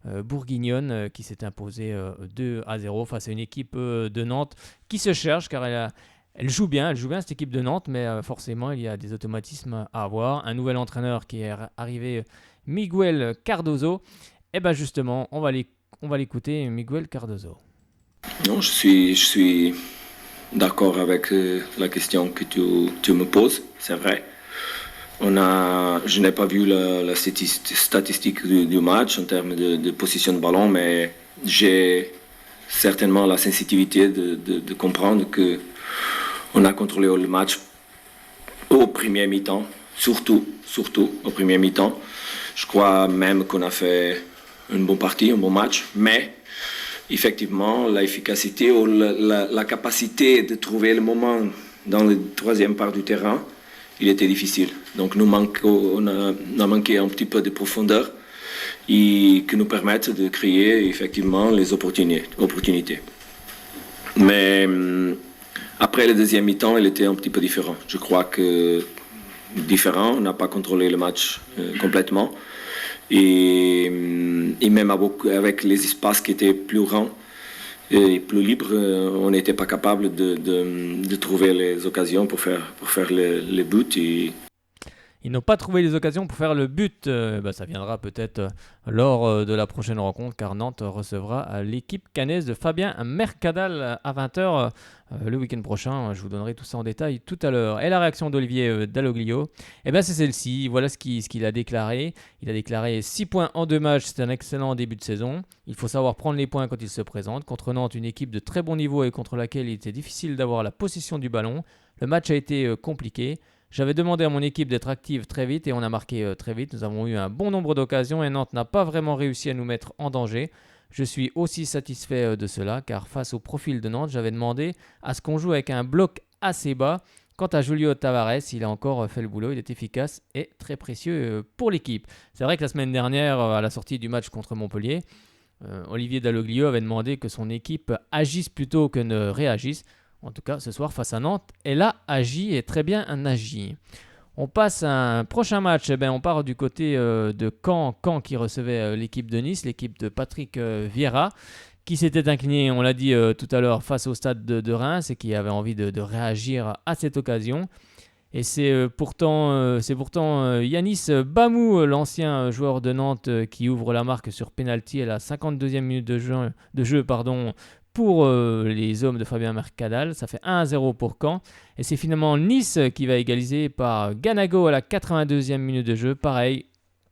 bourguignonne qui s'est imposée 2-0 face à une équipe de Nantes qui se cherche, car elle joue bien cette équipe de Nantes, mais forcément il y a des automatismes à avoir. Un nouvel entraîneur qui est arrivé, Miguel Cardozo. Justement, on va l'écouter, Miguel Cardozo. Non, je suis d'accord avec la question que tu me poses, c'est vrai. Je n'ai pas vu la statistique du match en termes de position de ballon, mais j'ai certainement la sensibilité de comprendre que on a contrôlé le match au premier mi-temps, surtout au premier mi-temps. Je crois même qu'on a fait une bonne partie, un bon match, mais effectivement, l'efficacité ou la capacité de trouver le moment dans le troisième part du terrain, il était difficile. Donc on a manqué un petit peu de profondeur et qui nous permettent de créer effectivement les opportunités. Mais après le deuxième mi-temps, il était un petit peu différent. Je crois que différent, on n'a pas contrôlé le match complètement. Et même avec les espaces qui étaient plus grands et plus libres, on n'était pas capable de trouver les occasions pour faire les buts. Ils n'ont pas trouvé les occasions pour faire le but. Ça viendra peut-être lors de la prochaine rencontre, car Nantes recevra l'équipe cannaise de Fabien Mercadal à 20h le week-end prochain. Je vous donnerai tout ça en détail tout à l'heure. Et la réaction d'Olivier Dalloglio, c'est celle-ci. Voilà ce qu'il a déclaré. Il a déclaré 6 points en 2 matchs, c'est un excellent début de saison. Il faut savoir prendre les points quand ils se présentent. Contre Nantes, une équipe de très bon niveau et contre laquelle il était difficile d'avoir la possession du ballon. Le match a été compliqué. J'avais demandé à mon équipe d'être active très vite et on a marqué très vite. Nous avons eu un bon nombre d'occasions et Nantes n'a pas vraiment réussi à nous mettre en danger. Je suis aussi satisfait de cela car face au profil de Nantes, j'avais demandé à ce qu'on joue avec un bloc assez bas. Quant à Julio Tavares, il a encore fait le boulot, il est efficace et très précieux pour l'équipe. C'est vrai que la semaine dernière, à la sortie du match contre Montpellier, Olivier Dalloglio avait demandé que son équipe agisse plutôt que ne réagisse. En tout cas, ce soir, face à Nantes, elle a agi et très bien agi. On passe à un prochain match. On part du côté de Caen. Caen qui recevait l'équipe de Nice, l'équipe de Patrick Vieira, qui s'était incliné, on l'a dit tout à l'heure, face au stade de Reims et qui avait envie de réagir à cette occasion. Et c'est pourtant Yanis Bamou, l'ancien joueur de Nantes, qui ouvre la marque sur pénalty à la 52e minute de jeu pour les hommes de Fabien Mercadal. Ça fait 1-0 pour Caen. Et c'est finalement Nice qui va égaliser par Ganago à la 82e minute de jeu. Pareil,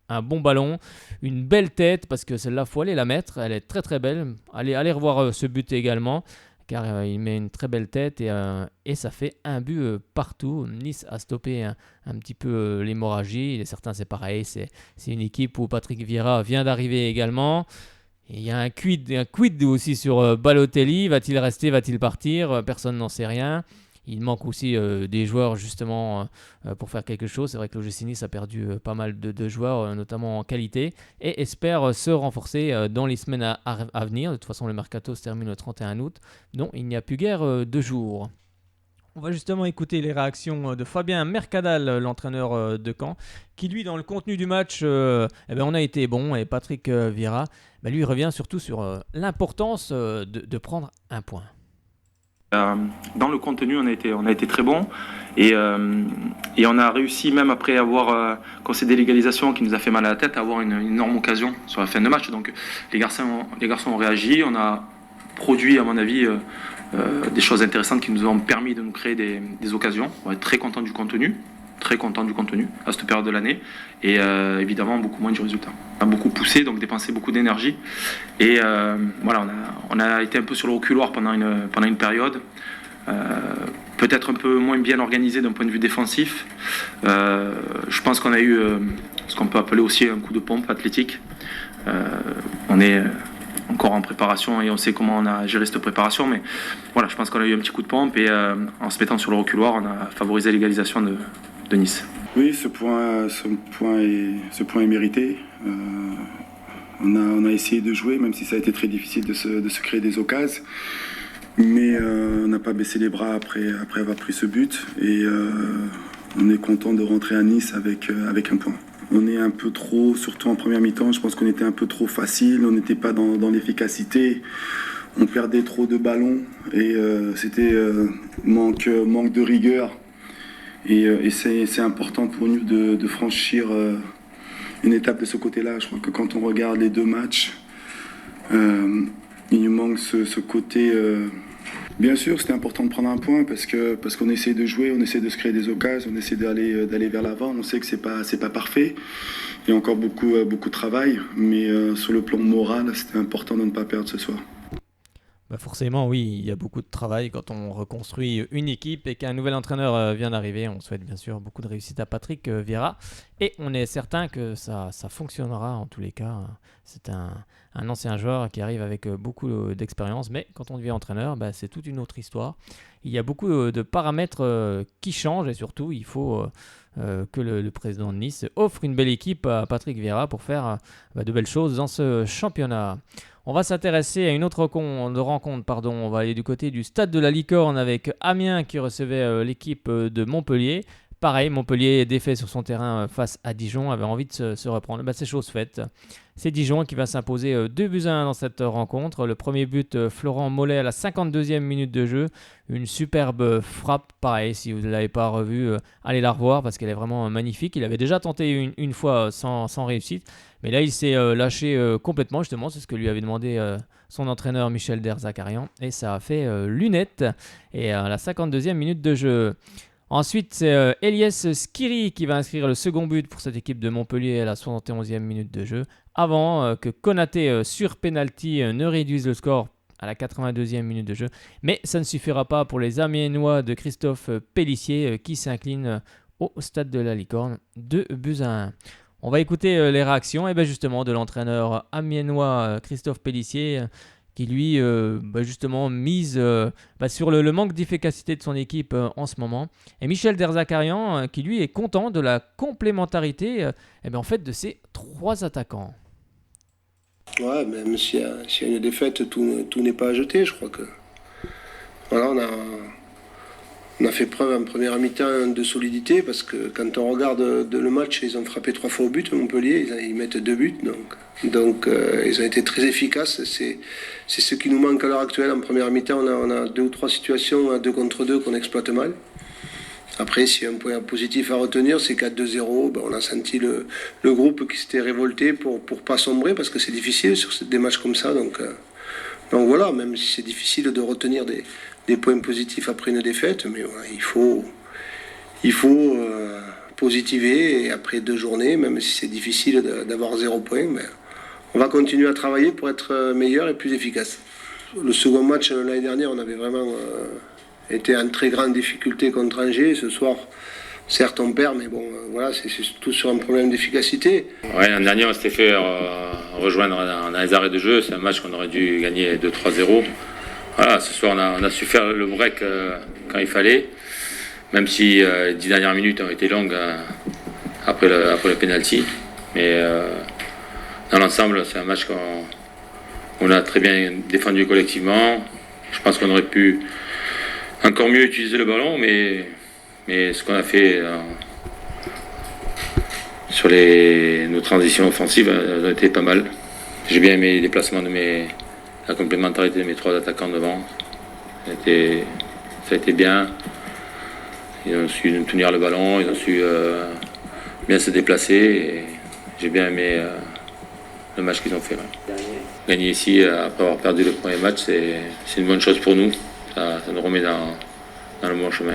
un bon ballon, une belle tête, parce que celle-là, il faut aller la mettre. Elle est très très belle. Allez revoir ce but également, car il met une très belle tête et ça fait un but partout. Nice a stoppé un petit peu l'hémorragie. Certains, c'est pareil. C'est une équipe où Patrick Vieira vient d'arriver également. Et il y a un quid aussi sur Balotelli. Va-t-il rester, va-t-il partir? Personne n'en sait rien. Il manque aussi des joueurs justement pour faire quelque chose. C'est vrai que l'OGC Nice a perdu pas mal de joueurs, notamment en qualité, et espère se renforcer dans les semaines à venir. De toute façon, le mercato se termine le 31 août, donc il n'y a plus guère de jours. On va justement écouter les réactions de Fabien Mercadal, l'entraîneur de Caen, qui lui, dans le contenu du match, on a été bon, et Patrick Vieira, lui, revient surtout sur l'importance de prendre un point. Dans le contenu, on a été très bon et on a réussi, même après avoir concédé l'égalisation qui nous a fait mal à la tête, à avoir une énorme occasion sur la fin de match. Donc les garçons ont réagi, on a produit, à mon avis, des choses intéressantes qui nous ont permis de nous créer des occasions. On est très content du contenu à cette période de l'année et évidemment beaucoup moins du résultat. On a beaucoup poussé, donc dépensé beaucoup d'énergie et on a été un peu sur le reculoir pendant une période, peut-être un peu moins bien organisé d'un point de vue défensif. Je pense qu'on a eu ce qu'on peut appeler aussi un coup de pompe athlétique. On est encore en préparation et on sait comment on a géré cette préparation, mais voilà, je pense qu'on a eu un petit coup de pompe et en se mettant sur le reculoir, on a favorisé l'égalisation de Nice. Oui, ce point est mérité. On a essayé de jouer, même si ça a été très difficile de se créer des occasions, mais on n'a pas baissé les bras après avoir pris ce but et on est content de rentrer à Nice avec un point. On est un peu trop, surtout en première mi-temps, je pense qu'on était un peu trop facile, on n'était pas dans l'efficacité, on perdait trop de ballons et c'était manque de rigueur. Et c'est important pour nous de franchir une étape de ce côté-là. Je crois que quand on regarde les deux matchs, il nous manque ce côté... Bien sûr, c'était important de prendre un point parce qu'on essaie de jouer, on essaie de se créer des occasions, on essaie d'aller vers l'avant. On sait que c'est pas parfait, il y a encore beaucoup de travail, mais sur le plan moral, c'était important de ne pas perdre ce soir. Forcément, oui, il y a beaucoup de travail quand on reconstruit une équipe et qu'un nouvel entraîneur vient d'arriver. On souhaite bien sûr beaucoup de réussite à Patrick Vieira et on est certain que ça fonctionnera en tous les cas. C'est un ancien joueur qui arrive avec beaucoup d'expérience, mais quand on devient entraîneur, c'est toute une autre histoire. Il y a beaucoup de paramètres qui changent et surtout, il faut que le président de Nice offre une belle équipe à Patrick Vieira pour faire de belles choses dans ce championnat. On va s'intéresser à une autre rencontre. On va aller du côté du stade de la Licorne avec Amiens qui recevait l'équipe de Montpellier. pareil, Montpellier défait sur son terrain face à Dijon, avait envie de se reprendre. C'est chose faite. C'est Dijon qui va s'imposer 2-1 dans cette rencontre. Le premier but, Florent Mollet à la 52e minute de jeu. Une superbe frappe, pareil, si vous ne l'avez pas revue, allez la revoir parce qu'elle est vraiment magnifique. Il avait déjà tenté une fois sans réussite, mais là il s'est lâché complètement, justement, c'est ce que lui avait demandé son entraîneur Michel Derzakarian, et ça a fait lunette, et à la 52e minute de jeu. Ensuite, c'est Elias Skiri qui va inscrire le second but pour cette équipe de Montpellier à la 71e minute de jeu, avant que Konaté sur penalty ne réduise le score à la 82e minute de jeu. Mais ça ne suffira pas pour les Amiénois de Christophe Pélissier qui s'inclinent au stade de la Licorne 2-1. On va écouter les réactions justement de l'entraîneur amiénois Christophe Pélissier, qui lui justement mise sur le manque d'efficacité de son équipe en ce moment. Et Michel Derzakarian qui lui est content de la complémentarité en fait de ses 3 attaquants. Ouais, même s'il y a une défaite, tout n'est pas à jeter, je crois que. Voilà, on a fait preuve en première mi-temps de solidité, parce que quand on regarde le match, ils ont frappé 3 fois au but, Montpellier, ils mettent 2 buts, donc ils ont été très efficaces. C'est ce qui nous manque à l'heure actuelle. En première mi-temps, on a 2 ou 3 situations à 2 contre 2 qu'on exploite mal. Après, s'il y a un point positif à retenir, c'est qu'à 2-0, on a senti le groupe qui s'était révolté pour pas sombrer, parce que c'est difficile sur des matchs comme ça. Donc voilà, même si c'est difficile de retenir des points positifs après une défaite, mais voilà, il faut positiver, et après 2 journées, même si c'est difficile d'avoir 0 point, on va continuer à travailler pour être meilleur et plus efficace. Le second match l'année dernière, on avait vraiment été en très grande difficulté contre Angers. Ce soir, certes on perd, mais bon, voilà, c'est tout sur un problème d'efficacité. Ouais, l'année dernière, on s'était fait rejoindre dans les arrêts de jeu. C'est un match qu'on aurait dû gagner 2-3-0. Voilà, ce soir, on a su faire le break quand il fallait, même si les 10 dernières minutes ont été longues après le penalty. Mais dans l'ensemble, c'est un match qu'on a très bien défendu collectivement. Je pense qu'on aurait pu encore mieux utiliser le ballon, mais ce qu'on a fait sur nos transitions offensives, elles ont été pas mal. J'ai bien aimé les déplacements la complémentarité de mes 3 attaquants devant. Ça a été bien. Ils ont su tenir le ballon, ils ont su bien se déplacer. Et j'ai bien aimé le match qu'ils ont fait. Ouais. Gagner ici, après avoir perdu le premier match, c'est une bonne chose pour nous. Ça nous remet dans le bon chemin.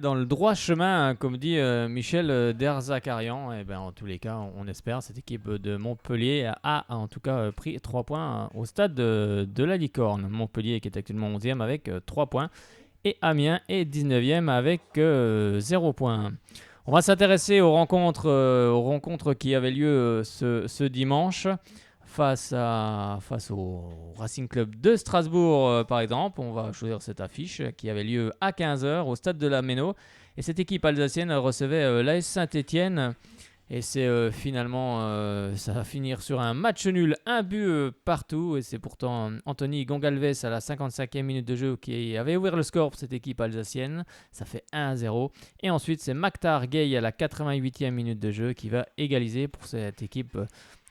Dans le droit chemin, comme dit Michel Derzakarian, en tous les cas, on espère. Cette équipe de Montpellier a en tout cas pris 3 points au stade de la Licorne. Montpellier qui est actuellement 11e avec 3 points, et Amiens est 19e avec 0 points. On va s'intéresser aux rencontres qui avaient lieu ce dimanche. Face au Racing Club de Strasbourg, par exemple. On va choisir cette affiche qui avait lieu à 15h au stade de la Méno. Et cette équipe alsacienne recevait l'AS Saint-Étienne. Et c'est finalement, ça va finir sur un match nul, 1 but partout. Et c'est pourtant Anthony Gongalves à la 55e minute de jeu qui avait ouvert le score pour cette équipe alsacienne. Ça fait 1-0. Et ensuite, c'est Maktar Gueye à la 88e minute de jeu qui va égaliser pour cette équipe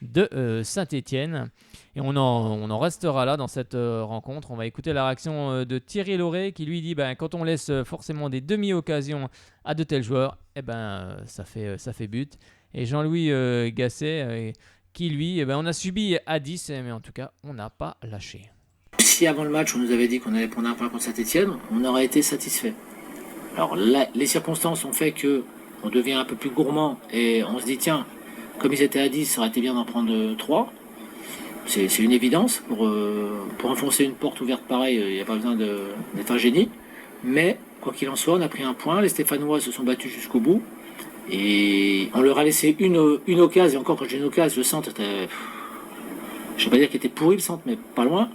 de Saint-Étienne. Et on en restera là dans cette rencontre. On va écouter la réaction de Thierry Lauré qui lui dit quand on laisse forcément des demi-occasions à de tels joueurs, ça fait but. Et Jean-Louis Gasset qui lui, on a subi à 10, mais en tout cas on n'a pas lâché. Si avant le match on nous avait dit qu'on allait prendre un point contre Saint-Étienne, on aurait été satisfait. Alors là, les circonstances ont fait qu'on devient un peu plus gourmand et on se dit tiens, comme ils étaient à 10, ça aurait été bien d'en prendre 3. C'est une évidence. Pour enfoncer une porte ouverte pareille, il n'y a pas besoin d'être un génie. Mais, quoi qu'il en soit, on a pris un point. Les Stéphanois se sont battus jusqu'au bout. Et on leur a laissé une occasion. Et encore, quand j'ai une occasion, le centre était... Je ne vais pas dire qu'il était pourri, le centre, mais pas loin.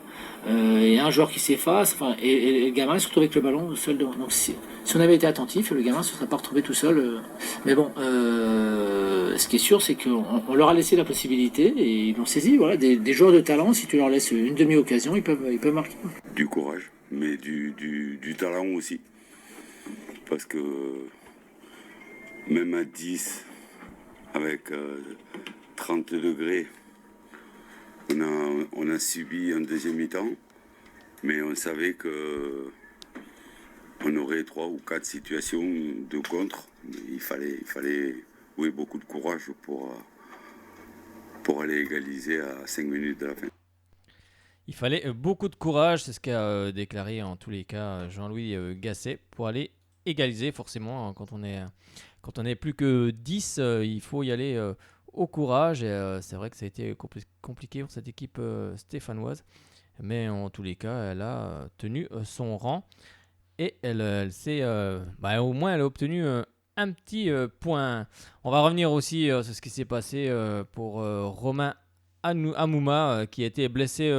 Il y a un joueur qui s'efface. Et le gamin se retrouve avec le ballon seul devant. Donc si on avait été attentif, le gamin ne se serait pas retrouvé tout seul. Mais bon, ce qui est sûr, c'est qu'on leur a laissé la possibilité et ils l'ont saisi. Voilà, des joueurs de talent, si tu leur laisses une demi-occasion, ils peuvent marquer. Du courage, mais du talent aussi. parce que même à 10, avec 30 degrés, on a subi un deuxième mi-temps, mais on savait que on aurait 3 ou 4 situations de contre. Il fallait beaucoup de courage pour aller égaliser à 5 minutes de la fin. Il fallait beaucoup de courage, c'est ce qu'a déclaré en tous les cas Jean-Louis Gasset, pour aller égaliser forcément. Quand on est plus que 10, il faut y aller au courage. Et c'est vrai que ça a été compliqué pour cette équipe stéphanoise. Mais en tous les cas, elle a tenu son rang. Et elle s'est, au moins elle a obtenu un petit point. On va revenir aussi sur ce qui s'est passé pour Romain Hamouma qui a été blessé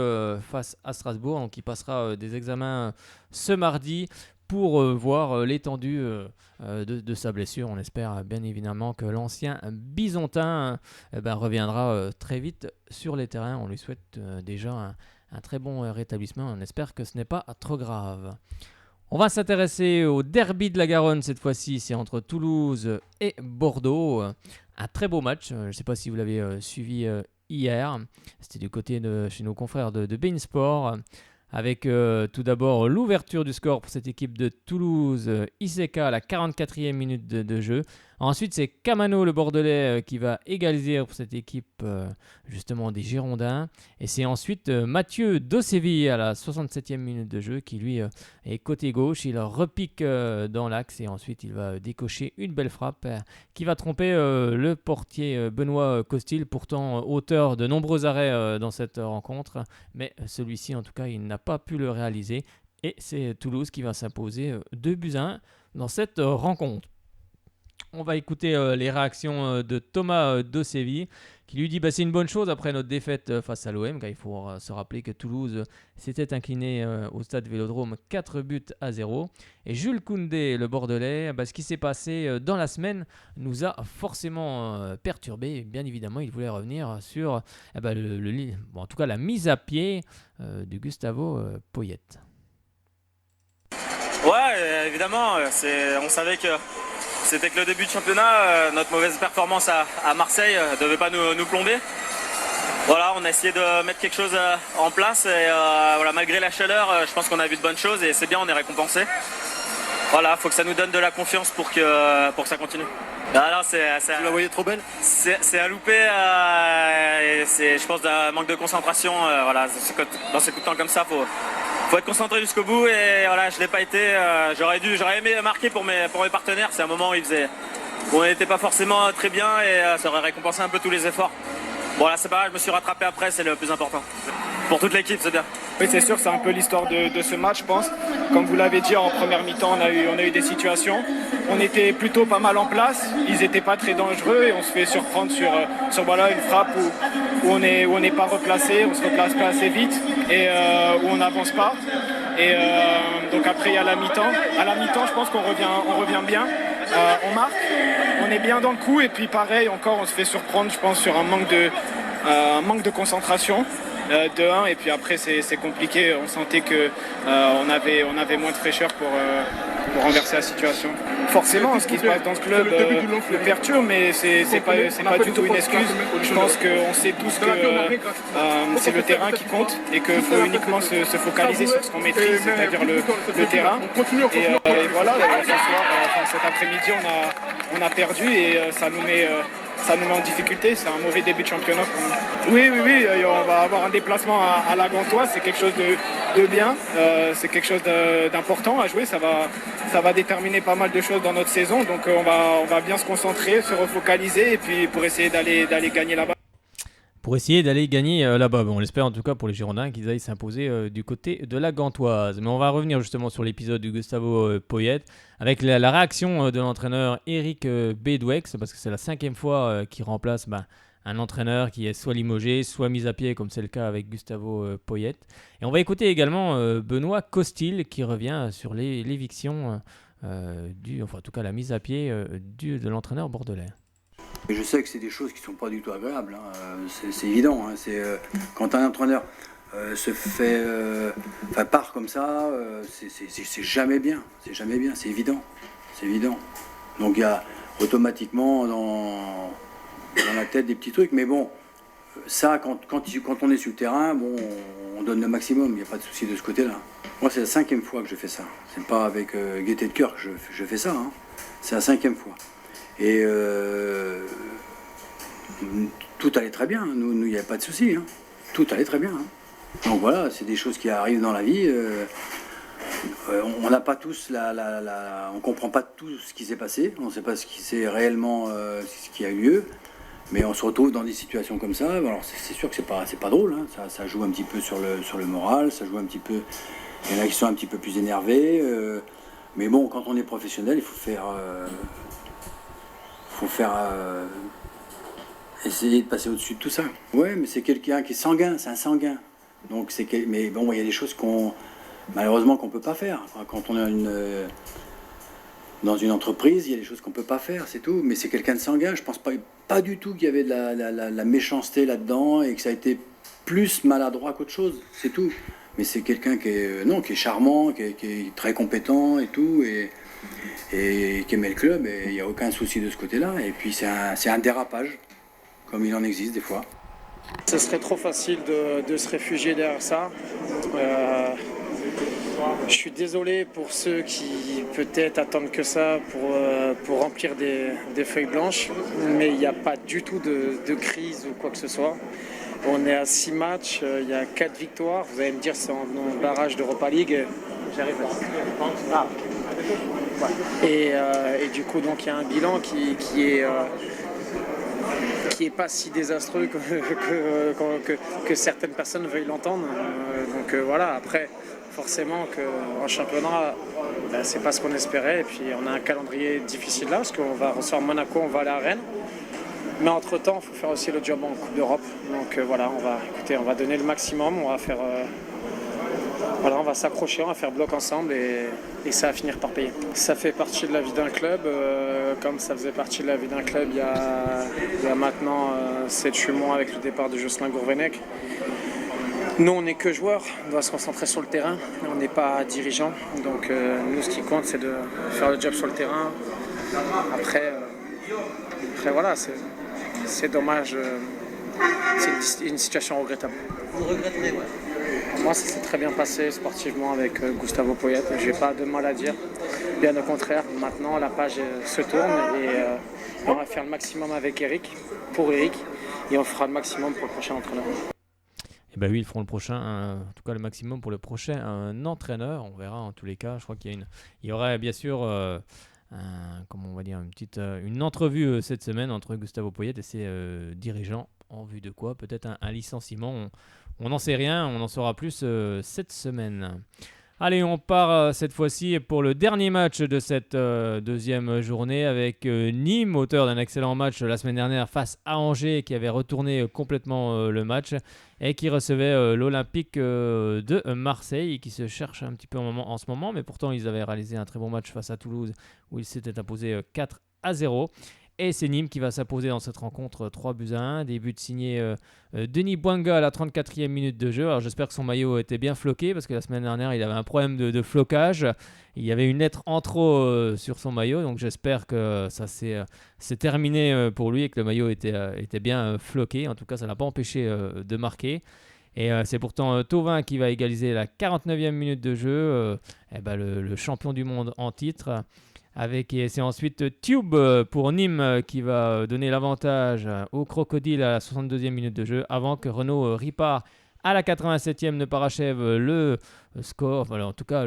face à Strasbourg. Donc il passera des examens ce mardi pour voir l'étendue de sa blessure. On espère bien évidemment que l'ancien Bisontin reviendra très vite sur les terrains. On lui souhaite déjà un très bon rétablissement. On espère que ce n'est pas trop grave. On va s'intéresser au derby de la Garonne cette fois-ci. C'est entre Toulouse et Bordeaux. Un très beau match. Je ne sais pas si vous l'avez suivi hier. C'était du côté de chez nos confrères de beIN Sport. Avec tout d'abord l'ouverture du score pour cette équipe de Toulouse, Iseka à la 44e minute de jeu. Ensuite, c'est Camano, le Bordelais, qui va égaliser pour cette équipe justement des Girondins. Et c'est ensuite Mathieu Dosevi à la 67e minute de jeu qui lui est côté gauche. Il repique dans l'axe et ensuite il va décocher une belle frappe qui va tromper le portier Benoît Costil, pourtant auteur de nombreux arrêts dans cette rencontre. Mais celui-ci, en tout cas, il n'a pas pu le réaliser. Et c'est Toulouse qui va s'imposer 2-1 dans cette rencontre. On va écouter les réactions de Thomas Dosevi qui lui dit c'est une bonne chose après notre défaite face à l'OM, car il faut se rappeler que Toulouse s'était incliné au stade Vélodrome 4-0. Et Jules Koundé, le Bordelais, ce qui s'est passé dans la semaine nous a forcément perturbé. Bien évidemment, il voulait revenir sur en tout cas la mise à pied de Gustavo Poyet. Ouais, évidemment, on savait que c'était que le début de championnat. Notre mauvaise performance à Marseille ne devait pas nous plomber. Voilà, on a essayé de mettre quelque chose en place et malgré la chaleur, je pense qu'on a vu de bonnes choses et c'est bien, on est récompensé. Voilà, faut que ça nous donne de la confiance pour que ça continue. Tu la voyais trop belle ? C'est à louper, c'est je pense d'un manque de concentration. Dans ces coups de temps comme ça, faut être concentré jusqu'au bout et je l'ai pas été. J'aurais aimé marquer pour mes partenaires. C'est un moment où on n'était pas forcément très bien et ça aurait récompensé un peu tous les efforts. Bon là c'est pas grave, je me suis rattrapé après, c'est le plus important. Pour toute l'équipe, c'est bien. Oui, c'est sûr, c'est un peu l'histoire de ce match, je pense. Comme vous l'avez dit, en première mi-temps, on a eu des situations. On était plutôt pas mal en place. Ils n'étaient pas très dangereux et on se fait surprendre sur une frappe où on n'est pas replacé, on se replace pas assez vite et où on n'avance pas. Et donc après, il y a la mi-temps. À la mi-temps, je pense qu'on revient bien. On marque, on est bien dans le coup et puis pareil, encore, on se fait surprendre, je pense, sur un manque de concentration. De 1 et puis après c'est compliqué, on sentait qu'on avait moins de fraîcheur pour renverser la situation. Forcément, ce qui se passe dans ce club le perturbe, mais c'est pas du tout une excuse. Je pense qu'on sait tous que c'est le terrain qui compte et qu'il faut uniquement se focaliser sur ce qu'on maîtrise, c'est-à-dire le terrain. Et voilà, ce soir, cet après-midi, on a perdu et ça nous met en difficulté, c'est un mauvais début de championnat pour nous. Oui, on va avoir un déplacement à la Gantoise, c'est quelque chose de bien, c'est quelque chose d'important à jouer, ça va déterminer pas mal de choses dans notre saison, donc on va bien se concentrer, se refocaliser et puis pour essayer d'aller gagner là-bas. Pour essayer d'aller gagner là-bas. On l'espère en tout cas pour les Girondins qu'ils aillent s'imposer du côté de la Gantoise. Mais on va revenir justement sur l'épisode de Gustavo Poyet avec la réaction de l'entraîneur Eric Bédouex, parce que c'est la 5e fois qu'il remplace un entraîneur qui est soit limogé, soit mis à pied, comme c'est le cas avec Gustavo Poyet. Et on va écouter également Benoît Costil qui revient sur l'éviction, en tout cas la mise à pied de l'entraîneur bordelais. Et je sais que c'est des choses qui ne sont pas du tout agréables, c'est évident. Quand un entraîneur part comme ça, c'est jamais bien, c'est évident. c'est évident. Donc il y a automatiquement dans la tête des petits trucs, mais bon, ça, quand on est sur le terrain, bon, on donne le maximum, il n'y a pas de souci de ce côté-là. Moi, c'est la 5e fois que je fais ça. C'est pas avec gaieté de cœur que je fais ça, hein. C'est la 5e fois. Et tout allait très bien, nous, il n'y avait pas de souci, hein. Tout allait très bien, hein. Donc voilà, c'est des choses qui arrivent dans la vie. On n'a pas tous on comprend pas tout ce qui s'est passé, on ne sait pas ce qui s'est réellement, ce qui a eu lieu, mais on se retrouve dans des situations comme ça. Alors c'est sûr que c'est pas drôle, hein. Ça joue un petit peu sur le moral, ça joue un petit peu. Il y en a qui sont un petit peu plus énervés, mais bon, quand on est professionnel, il faut faire essayer de passer au-dessus de tout ça. Ouais, mais c'est quelqu'un qui est sanguin, c'est un sanguin. Donc mais bon, il y a des choses malheureusement qu'on peut pas faire. Quand on est dans une entreprise, il y a des choses qu'on peut pas faire, c'est tout. Mais c'est quelqu'un de sanguin. Je pense pas du tout qu'il y avait de la méchanceté là-dedans et que ça a été plus maladroit qu'autre chose, c'est tout. Mais c'est quelqu'un qui est charmant, qui est très compétent et tout, et qui aimait le club. Et il n'y a aucun souci de ce côté-là. Et puis c'est un dérapage, comme il en existe des fois. Ce serait trop facile de se réfugier derrière ça. Je suis désolé pour ceux qui peut-être attendent que ça pour remplir des feuilles blanches, mais il n'y a pas du tout de crise ou quoi que ce soit. On est à 6 matchs, il y a 4 victoires. Vous allez me dire c'est en barrage d'Europa League. J'arrive à... Et du coup, donc il y a un bilan qui est pas si désastreux que certaines personnes veuillent l'entendre. Donc voilà, après, forcément qu'en championnat, c'est pas ce qu'on espérait. Et puis on a un calendrier difficile là, parce qu'on va recevoir Monaco, on va aller à Rennes. Mais entre-temps, il faut faire aussi le job en Coupe d'Europe. Donc voilà, on va donner le maximum, on va faire... on va s'accrocher, on va faire bloc ensemble et ça va finir par payer. Ça fait partie de la vie d'un club, comme ça faisait partie de la vie d'un club il y a maintenant 7-8 mois avec le départ de Jocelyn Gourvenec. Nous, on n'est que joueurs, on doit se concentrer sur le terrain, on n'est pas dirigeants. Donc nous, ce qui compte, c'est de faire le job sur le terrain. Après voilà, c'est dommage, c'est une situation regrettable. Vous regretterez, ouais. Moi, ça s'est très bien passé sportivement avec Gustavo Poyet. Je n'ai pas de mal à dire. Bien au contraire, maintenant la page se tourne et on va faire le maximum avec Eric, pour Eric, et on fera le maximum pour le prochain entraîneur. Et ben oui, ils feront le prochain, en tout cas le maximum pour le prochain entraîneur. On verra en tous les cas. Je crois qu'il y aurait bien sûr une entrevue cette semaine entre Gustavo Poyet et ses dirigeants en vue de quoi, peut-être un licenciement. On n'en sait rien, on en saura plus cette semaine. Allez, on part cette fois-ci pour le dernier match de cette deuxième journée avec Nîmes, auteur d'un excellent match la semaine dernière face à Angers, qui avait retourné complètement le match et qui recevait l'Olympique de Marseille, qui se cherche un petit peu en ce moment, mais pourtant ils avaient réalisé un très bon match face à Toulouse où ils s'étaient imposés 4-0. Et c'est Nîmes qui va s'imposer dans cette rencontre 3-1. Des buts signés Denis Bouanga à la 34e minute de jeu. Alors j'espère que son maillot était bien floqué parce que la semaine dernière il avait un problème de flocage. Il y avait une lettre en trop sur son maillot. Donc j'espère que ça c'est terminé pour lui et que le maillot était bien floqué. En tout cas ça n'a pas empêché de marquer. Et c'est pourtant Thauvin qui va égaliser la 49e minute de jeu. Le champion du monde en titre. Et c'est ensuite Tube pour Nîmes qui va donner l'avantage au Crocodile à la 62e minute de jeu avant que Renaud Ripard à la 87e ne parachève le score, en tout cas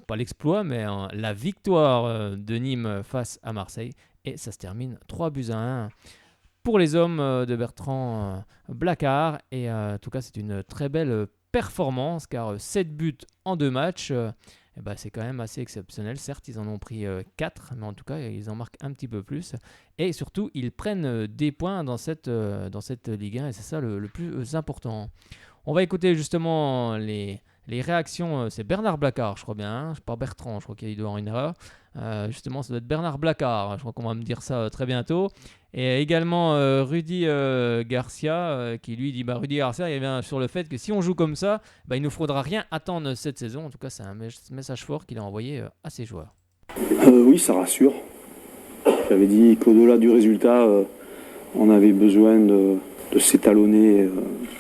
pas l'exploit mais la victoire de Nîmes face à Marseille et ça se termine 3-1 pour les hommes de Bertrand Blacard et en tout cas c'est une très belle performance car 7 buts en 2 matchs. C'est quand même assez exceptionnel. Certes, ils en ont pris 4, mais en tout cas, ils en marquent un petit peu plus. Et surtout, ils prennent des points dans cette Ligue 1, et c'est ça le plus important. On va écouter justement les réactions. C'est Bernard Blacard, je crois bien. Pas Bertrand, je crois qu'il doit y avoir une erreur. Justement, ça doit être Bernard Blacard. Je crois qu'on va me dire ça très bientôt. Et également Rudy Garcia qui lui dit Rudy Garcia il revient sur le fait que si on joue comme ça, il ne nous faudra rien attendre cette saison. En tout cas, c'est un message fort qu'il a envoyé à ses joueurs. Oui, ça rassure. J'avais dit qu'au-delà du résultat, on avait besoin de s'étalonner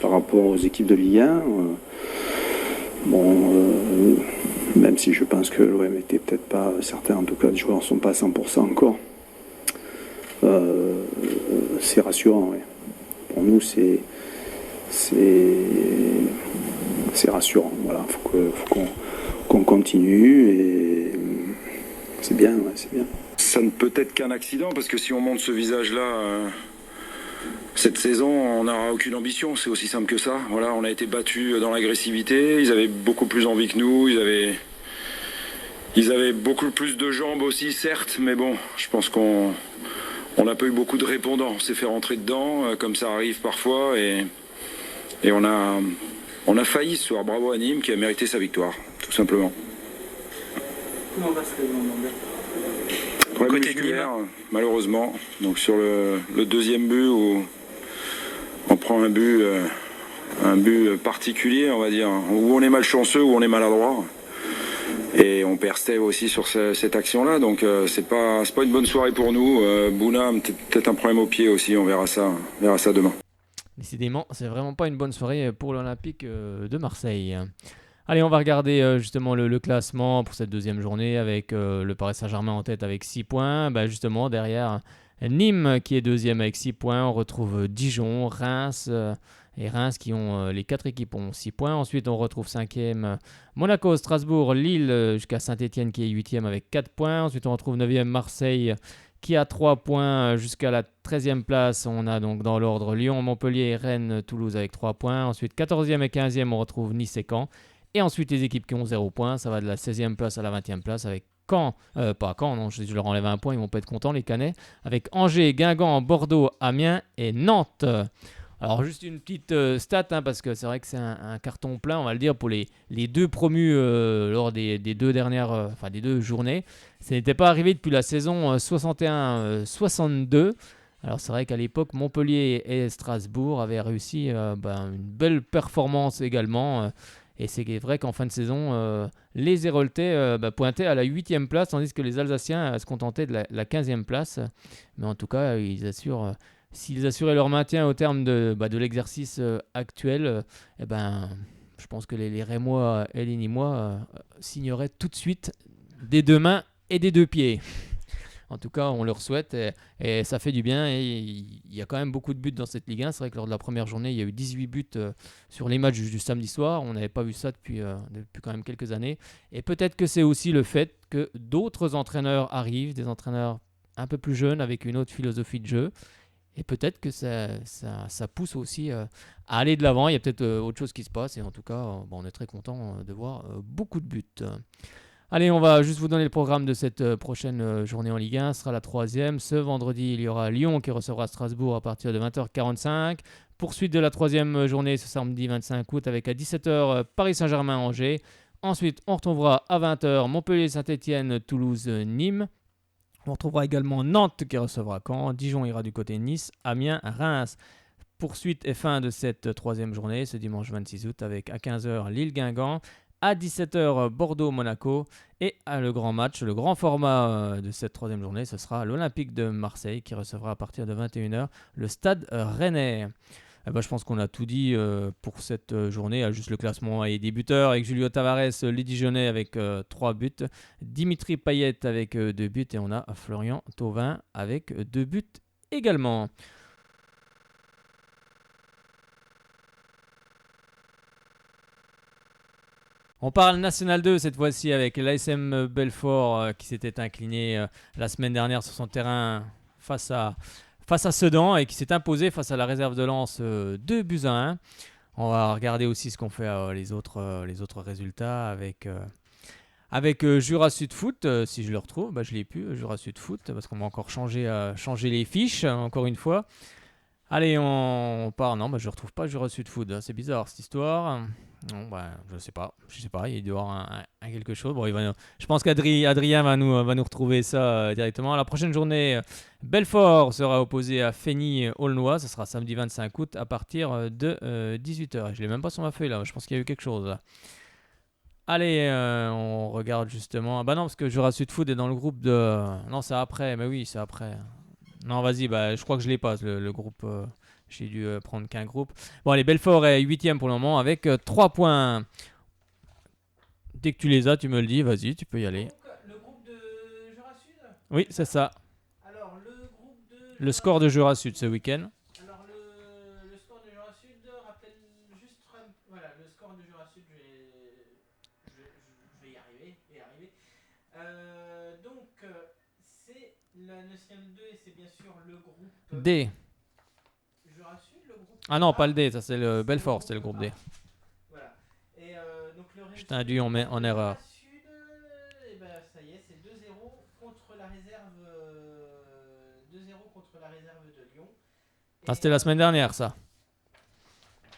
par rapport aux équipes de Ligue 1. Même si je pense que l'OM n'était peut-être pas, certains en tout cas, les joueurs ne sont pas à 100% encore. C'est rassurant, ouais. Pour nous, c'est rassurant. Voilà, faut qu'on continue et c'est bien, ouais, c'est bien. Ça ne peut être qu'un accident parce que si on monte ce visage-là cette saison, on n'aura aucune ambition. C'est aussi simple que ça. Voilà, on a été battus dans l'agressivité. Ils avaient beaucoup plus envie que nous. Ils avaient beaucoup plus de jambes aussi, certes, mais bon, je pense qu'on n'a pas eu beaucoup de répondants. On s'est fait rentrer dedans, comme ça arrive parfois, et on a failli ce soir. Bravo à Nîmes qui a mérité sa victoire, tout simplement. Comment va se demander Problème musculaire, malheureusement. Donc sur le deuxième but où on prend un but particulier, on va dire, où on est malchanceux, où on est maladroit. Et on perd Steve aussi sur cette action-là, donc c'est pas une bonne soirée pour nous. Bouna, peut-être un problème au pied aussi, on verra ça demain. Décidément, c'est vraiment pas une bonne soirée pour l'Olympique de Marseille. Allez, on va regarder justement le classement pour cette deuxième journée avec le Paris Saint-Germain en tête avec 6 points. Justement, derrière Nîmes qui est deuxième avec 6 points. On retrouve Dijon, Reims et Reims qui ont les 4 équipes ont 6 points. Ensuite, on retrouve 5e Monaco, Strasbourg, Lille jusqu'à Saint-Etienne qui est 8e avec 4 points. Ensuite, on retrouve 9e Marseille qui a 3 points jusqu'à la 13e place. On a donc dans l'ordre Lyon, Montpellier, Rennes, Toulouse avec 3 points. Ensuite, 14e et 15e, on retrouve Nice et Caen. Et ensuite, les équipes qui ont 0 points, ça va de la 16e place à la 20e place avec Caen, pas Caen, non, je leur enlève un point, ils vont pas être contents, les Canets, avec Angers, Guingamp, Bordeaux, Amiens et Nantes. Alors, juste une petite stat, parce que c'est vrai que c'est un carton plein, on va le dire, pour les deux promus lors des deux dernières, des deux journées. Ça n'était pas arrivé depuis la saison 61-62. Alors, c'est vrai qu'à l'époque, Montpellier et Strasbourg avaient réussi une belle performance également. Et c'est vrai qu'en fin de saison, les Héroltais pointaient à la 8e place, tandis que les Alsaciens se contentaient de la 15e place. Mais en tout cas, s'ils assuraient leur maintien au terme de l'exercice actuel, je pense que les Rémois et les Nîmois signeraient tout de suite des deux mains et des deux pieds. En tout cas, on leur souhaite et ça fait du bien. Et il y a quand même beaucoup de buts dans cette Ligue 1. C'est vrai que lors de la première journée, il y a eu 18 buts sur les matchs du samedi soir. On n'avait pas vu ça depuis quand même quelques années. Et peut-être que c'est aussi le fait que d'autres entraîneurs arrivent, des entraîneurs un peu plus jeunes avec une autre philosophie de jeu. Et peut-être que ça pousse aussi à aller de l'avant. Il y a peut-être autre chose qui se passe. Et en tout cas, on est très content de voir beaucoup de buts. Allez, on va juste vous donner le programme de cette prochaine journée en Ligue 1. Ce sera la 3e. Ce vendredi, il y aura Lyon qui recevra Strasbourg à partir de 20h45. Poursuite de la 3e journée ce samedi 25 août avec à 17h Paris Saint-Germain-Angers. Ensuite, on retrouvera à 20h Montpellier, Saint-Etienne, Toulouse, Nîmes. On retrouvera également Nantes qui recevra Caen. Dijon ira du côté de Nice, Amiens, Reims. Poursuite et fin de cette 3e journée ce dimanche 26 août avec à 15h Lille-Guingamp. À 17h, Bordeaux-Monaco. Et le grand match, le grand format de cette 3e journée, ce sera l'Olympique de Marseille qui recevra à partir de 21h le Stade Rennais. Je pense qu'on a tout dit pour cette journée. Juste le classement et des buteurs avec Julio Tavares, les Dijonais avec 3 buts. Dimitri Payet avec 2 buts. Et on a Florian Thauvin avec 2 buts également. On parle National 2 cette fois-ci avec l'ASM Belfort qui s'était incliné la semaine dernière sur son terrain face à Sedan et qui s'est imposé face à la réserve de Lens 2-1. On va regarder aussi ce qu'ont fait les autres résultats avec Jura Sud Foot. Si je le retrouve, je l'ai plus, Jura Sud Foot, parce qu'on va encore changer les fiches encore une fois. Allez, on part. Non, je ne retrouve pas Jura Sud Foot. C'est bizarre cette histoire. Non, je sais pas. Il doit y avoir un quelque chose. Bon, je pense qu'Adrien va nous retrouver ça directement. La prochaine journée, Belfort sera opposé à Feigny-Aulnois. Ce sera samedi 25 août à partir de 18h. Je l'ai même pas sur ma feuille là. Je pense qu'il y a eu quelque chose là. Allez, on regarde justement. Ah bah non, parce que Jura Sud Foot est dans le groupe de... Non, c'est après, mais oui, c'est après. Non, vas-y, je crois que je l'ai pas, le groupe. J'ai dû prendre qu'un groupe. Bon, allez, Belfort est 8e pour le moment avec 3 points. Dès que tu les as, tu me le dis, vas-y, tu peux y aller. Donc, le groupe de Jura Sud ? Oui, c'est ça. Alors, le groupe de... Le score de Jura Sud ce week-end. Alors, le score de Jura Sud, rappelle juste... Voilà, le score de Jura Sud, je vais y arriver. Donc, c'est la National 2 et c'est bien sûr le groupe... D. Jura Sud, le groupe... Ah non, pas le D, ça c'est le Belfort, c'est le groupe D. Voilà. Et donc le Je t'ai induit en erreur. Sud, et ben ça y est, c'est 2-0 contre la réserve 2-0 contre la réserve de Lyon. Ah, c'était la semaine dernière, ça.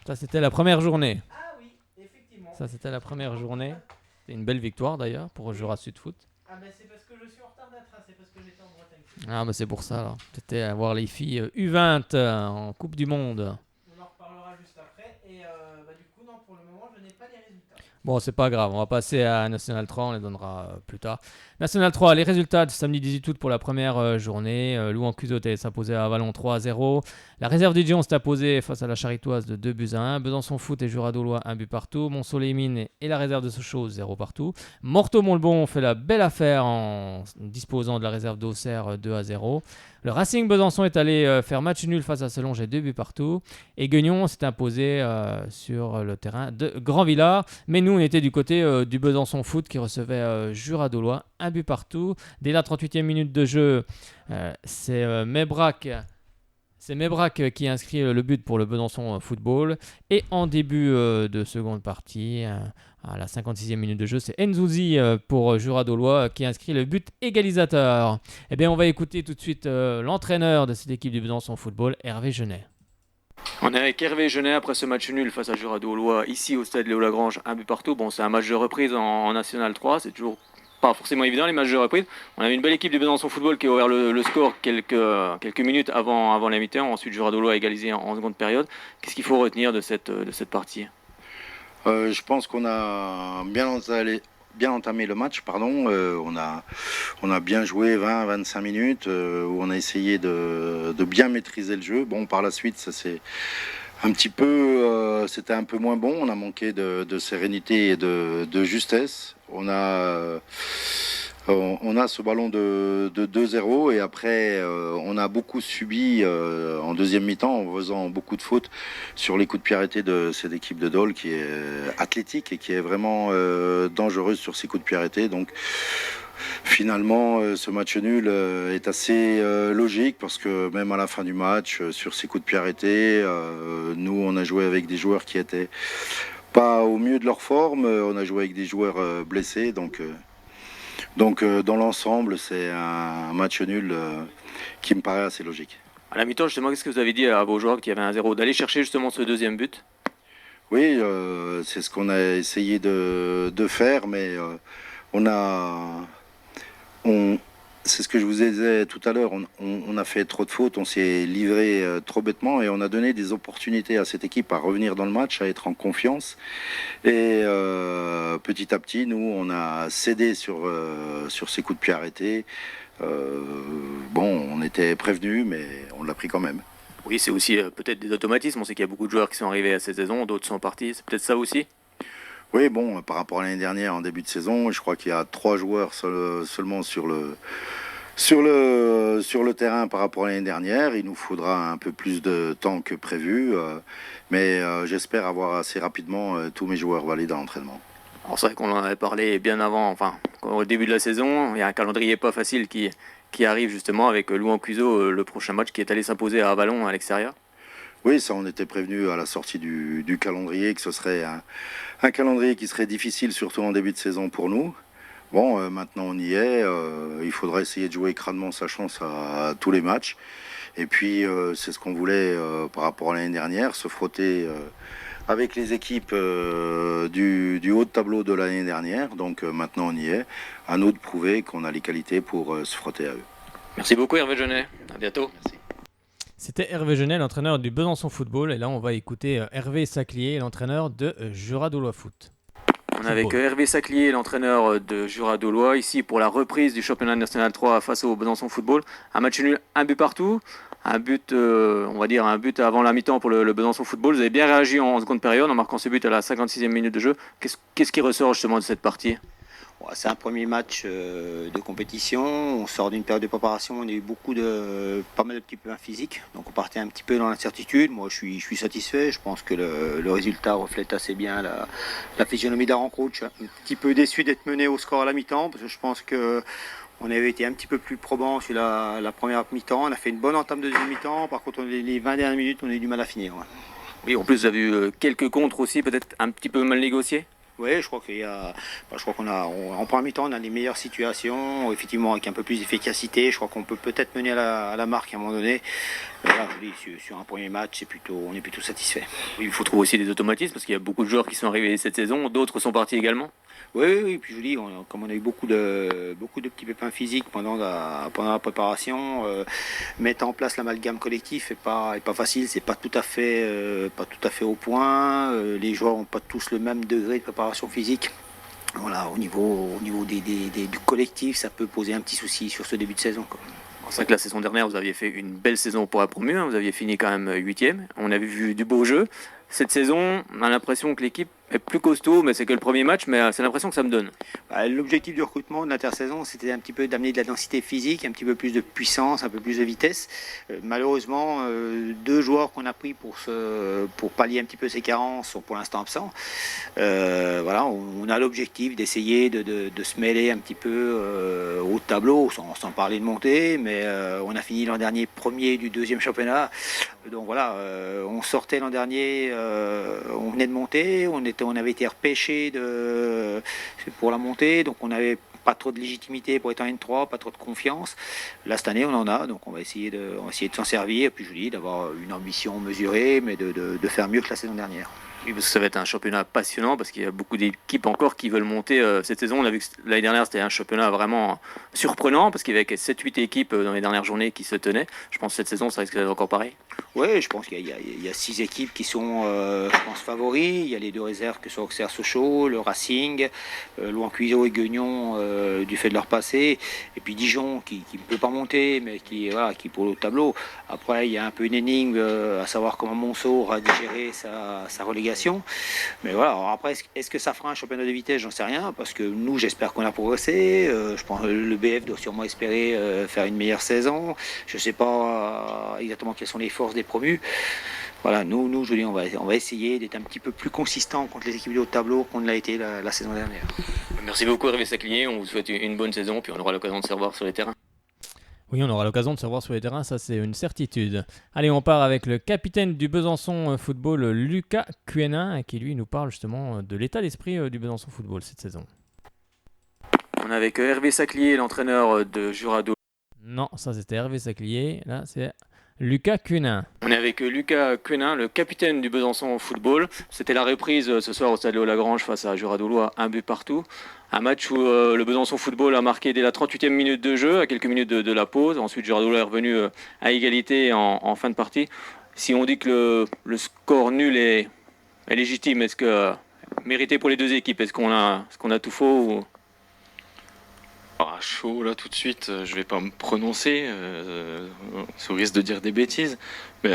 Ça, c'était la première journée. Ah oui, effectivement. Ça, c'était la première journée. C'était une belle victoire d'ailleurs pour Jura Sud Foot. Ah ben c'est parce que je suis en retard d'un train, c'est parce que j'étais en Bretagne. Ah, bah c'est pour ça, là. C'était à voir les filles U20 en Coupe du Monde. On en reparlera juste après. Et du coup, non, pour le moment, je n'ai pas les résultats. Bon, c'est pas grave, on va passer à National 3, on les donnera plus tard. National 3, les résultats du samedi 18 août pour la première journée. Louan Cuzotet s'imposait à Avalon 3-0. La réserve du Dijon s'est imposée face à la Charitoise de 2-1. Besançon Foot et Jura d'Aulois 1 but partout. Mont-Soleil-Mines et la réserve de Sochaux 0 partout. Morteau-Montbon fait la belle affaire en disposant de la réserve d'Auxerre 2-0. Le Racing Besançon est allé faire match nul face à Selonge et 2 buts partout. Et Guignon s'est imposé sur le terrain de Grand-Villard. Mais nous, on était du côté du Besançon Foot qui recevait Jura d'Aulois 1 but partout. Dès la 38e minute de jeu, c'est Mebrac qui inscrit le but pour le Besançon Football. Et en début de seconde partie, à la 56e minute de jeu, c'est Nzouzi pour Jura d'Aulois qui inscrit le but égalisateur. Eh bien, on va écouter tout de suite l'entraîneur de cette équipe du Besançon Football, Hervé Genet. On est avec Hervé Genet après ce match nul face à Jura d'Aulois ici au stade Léo Lagrange, 1 but partout. Bon, c'est un match de reprise en National 3, c'est toujours pas forcément évident les matchs de reprise. On avait une belle équipe du Besançon Football qui a ouvert le score quelques minutes avant la mi-temps. Ensuite, Jura d'Aulois a égalisé en seconde période. Qu'est-ce qu'il faut retenir de cette partie ? Je pense qu'on a bien entamé le match. On a bien joué 20-25 minutes où on a essayé de bien maîtriser le jeu. Bon, par la suite, ça c'est un petit peu, c'était un peu moins bon. On a manqué de sérénité et de justesse. On a ce ballon de 2-0 et après on a beaucoup subi en deuxième mi-temps en faisant beaucoup de fautes sur les coups de pied arrêtés de cette équipe de Dole qui est athlétique et qui est vraiment dangereuse sur ses coups de pied arrêtés. Donc finalement ce match nul est assez logique parce que même à la fin du match sur ces coups de pied arrêtés, nous on a joué avec des joueurs qui étaient pas au mieux de leur forme, on a joué avec des joueurs blessés, donc dans l'ensemble, c'est un match nul qui me paraît assez logique. À la mi-temps, justement, qu'est-ce que vous avez dit à vos joueurs qui avaient 1-0 d'aller chercher justement ce deuxième but ? Oui, c'est ce qu'on a essayé de faire, mais c'est ce que je vous disais tout à l'heure, on a fait trop de fautes, on s'est livré trop bêtement et on a donné des opportunités à cette équipe à revenir dans le match, à être en confiance. Et petit à petit, nous, on a cédé sur ces coups de pied arrêtés. On était prévenus, mais on l'a pris quand même. Oui, c'est aussi peut-être des automatismes. On sait qu'il y a beaucoup de joueurs qui sont arrivés à cette saison, d'autres sont partis. C'est peut-être ça aussi ? Oui, bon, par rapport à l'année dernière, en début de saison, je crois qu'il y a 3 joueurs seulement sur le terrain par rapport à l'année dernière. Il nous faudra un peu plus de temps que prévu, mais j'espère avoir assez rapidement tous mes joueurs valides à l'entraînement. Alors c'est vrai qu'on en avait parlé bien avant, au début de la saison. Il y a un calendrier pas facile qui arrive justement avec Louan Cuiseau, le prochain match qui est allé s'imposer à Avalon à l'extérieur. Oui, ça on était prévenu à la sortie du calendrier que ce serait un calendrier qui serait difficile, surtout en début de saison pour nous. Bon, maintenant on y est, il faudra essayer de jouer crânement sa chance à tous les matchs. Et puis c'est ce qu'on voulait par rapport à l'année dernière, se frotter avec les équipes du haut de tableau de l'année dernière. Donc maintenant on y est, à nous de prouver qu'on a les qualités pour se frotter à eux. Merci beaucoup Hervé Genet, à bientôt. Merci. C'était Hervé Genet, l'entraîneur du Besançon Football. Et là, on va écouter Hervé Saclier, l'entraîneur de Jura d'Aulois Foot. On est avec Hervé Saclier, l'entraîneur de Jura d'Aulois, ici pour la reprise du championnat national 3 face au Besançon Football. Un match nul, un but partout. Un but, on va dire un but avant la mi-temps pour le Besançon Football. Vous avez bien réagi en seconde période en marquant ce but à la 56e minute de jeu. Qu'est-ce qui ressort justement de cette partie ? C'est un premier match de compétition. On sort d'une période de préparation. On a eu pas mal de petits points physiques. Donc on partait un petit peu dans l'incertitude. Moi, je suis satisfait. Je pense que le résultat reflète assez bien la physionomie de la rencontre. Je suis un petit peu déçu d'être mené au score à la mi-temps parce que je pense que on avait été un petit peu plus probant sur la première mi-temps. On a fait une bonne entame de deuxième mi-temps. Par contre, les 20 dernières minutes, on a eu du mal à finir. Ouais. Oui, en plus, vous avez eu quelques contres aussi, peut-être un petit peu mal négociés. Oui, je crois qu'on a, en première mi-temps, on a les meilleures situations, effectivement avec un peu plus d'efficacité. Je crois qu'on peut peut-être mener à la marque à un moment donné. Mais là, je dis, sur un premier match, on est plutôt satisfait. Oui, il faut trouver aussi des automatismes parce qu'il y a beaucoup de joueurs qui sont arrivés cette saison, d'autres sont partis également. Oui, puis je vous dis, comme on a eu beaucoup de petits pépins physiques pendant la préparation, mettre en place l'amalgame collectif est pas facile, c'est pas tout à fait au point. Les joueurs n'ont pas tous le même degré de préparation physique. Voilà, au niveau du collectif, ça peut poser un petit souci sur ce début de saison, quoi. C'est vrai que la saison dernière, vous aviez fait une belle saison pour la promu, vous aviez fini quand même 8e. On avait vu du beau jeu. Cette saison, on a l'impression que l'équipe est plus costaud, mais c'est que le premier match, mais c'est l'impression que ça me donne. L'objectif du recrutement de l'intersaison, c'était un petit peu d'amener de la densité physique, un petit peu plus de puissance, un peu plus de vitesse. Malheureusement, 2 joueurs qu'on a pris pour pallier un petit peu ces carences sont pour l'instant absents. Voilà, on a l'objectif d'essayer de se mêler un petit peu au tableau, sans parler de montée, mais on a fini l'an dernier premier du 2e championnat. Donc voilà, on sortait l'an dernier, on venait de monter, on avait été repêché pour la montée, donc on n'avait pas trop de légitimité pour être en N3, pas trop de confiance. Là, cette année, on en a, donc on va essayer de s'en servir, et puis je vous dis, d'avoir une ambition mesurée, mais de faire mieux que la saison dernière. Oui, parce que ça va être un championnat passionnant, parce qu'il y a beaucoup d'équipes encore qui veulent monter cette saison. On a vu que l'année dernière, c'était un championnat vraiment surprenant, parce qu'il y avait 7-8 équipes dans les dernières journées qui se tenaient. Je pense que cette saison, ça risque d'être encore pareil. Oui, je pense qu'il y a 6 équipes qui sont, je pense, favoris. Il y a les 2 réserves que sont Auxerre, Sochaux, le Racing, Louan-Cuiseaux et Guignon du fait de leur passé. Et puis Dijon qui ne peut pas monter, mais qui pour le tableau. Après, il y a un peu une énigme à savoir comment Monceau aura digéré sa relégation. Mais voilà, alors après, est-ce que ça fera un championnat de vitesse? J'en sais rien, parce que nous, j'espère qu'on a progressé. Je pense que le BF doit sûrement espérer faire une meilleure saison. Je ne sais pas exactement quelles sont les forces des promus. Voilà, nous, je dis, on va essayer d'être un petit peu plus consistant contre les équipes de haut de tableau qu'on ne l'a été la saison dernière. Merci beaucoup Hervé Saclier, on vous souhaite une bonne saison, puis on aura l'occasion de se revoir sur les terrains. Oui, on aura l'occasion de se voir sur les terrains, ça c'est une certitude. Allez, on part avec le capitaine du Besançon Football, Lucas Cuenin, qui lui nous parle justement de l'état d'esprit du Besançon Football cette saison. On est avec Hervé Saclier, l'entraîneur de Jura d'Aulois. Non, ça c'était Hervé Saclier, là c'est Lucas Cuenin. On est avec Lucas Cuenin, le capitaine du Besançon Football. C'était la reprise ce soir au stade Léo-Lagrange face à Jura d'Aulois, un but partout. Un match où le Besançon Football a marqué dès la 38e minute de jeu, à quelques minutes de la pause. Ensuite, Jura d'Aulois est revenu à égalité en fin de partie. Si on dit que le score nul est légitime, est-ce que mérité pour les 2 équipes, est-ce qu'on a tout faux ou... Chaud là tout de suite, je vais pas me prononcer, sous risque de dire des bêtises, mais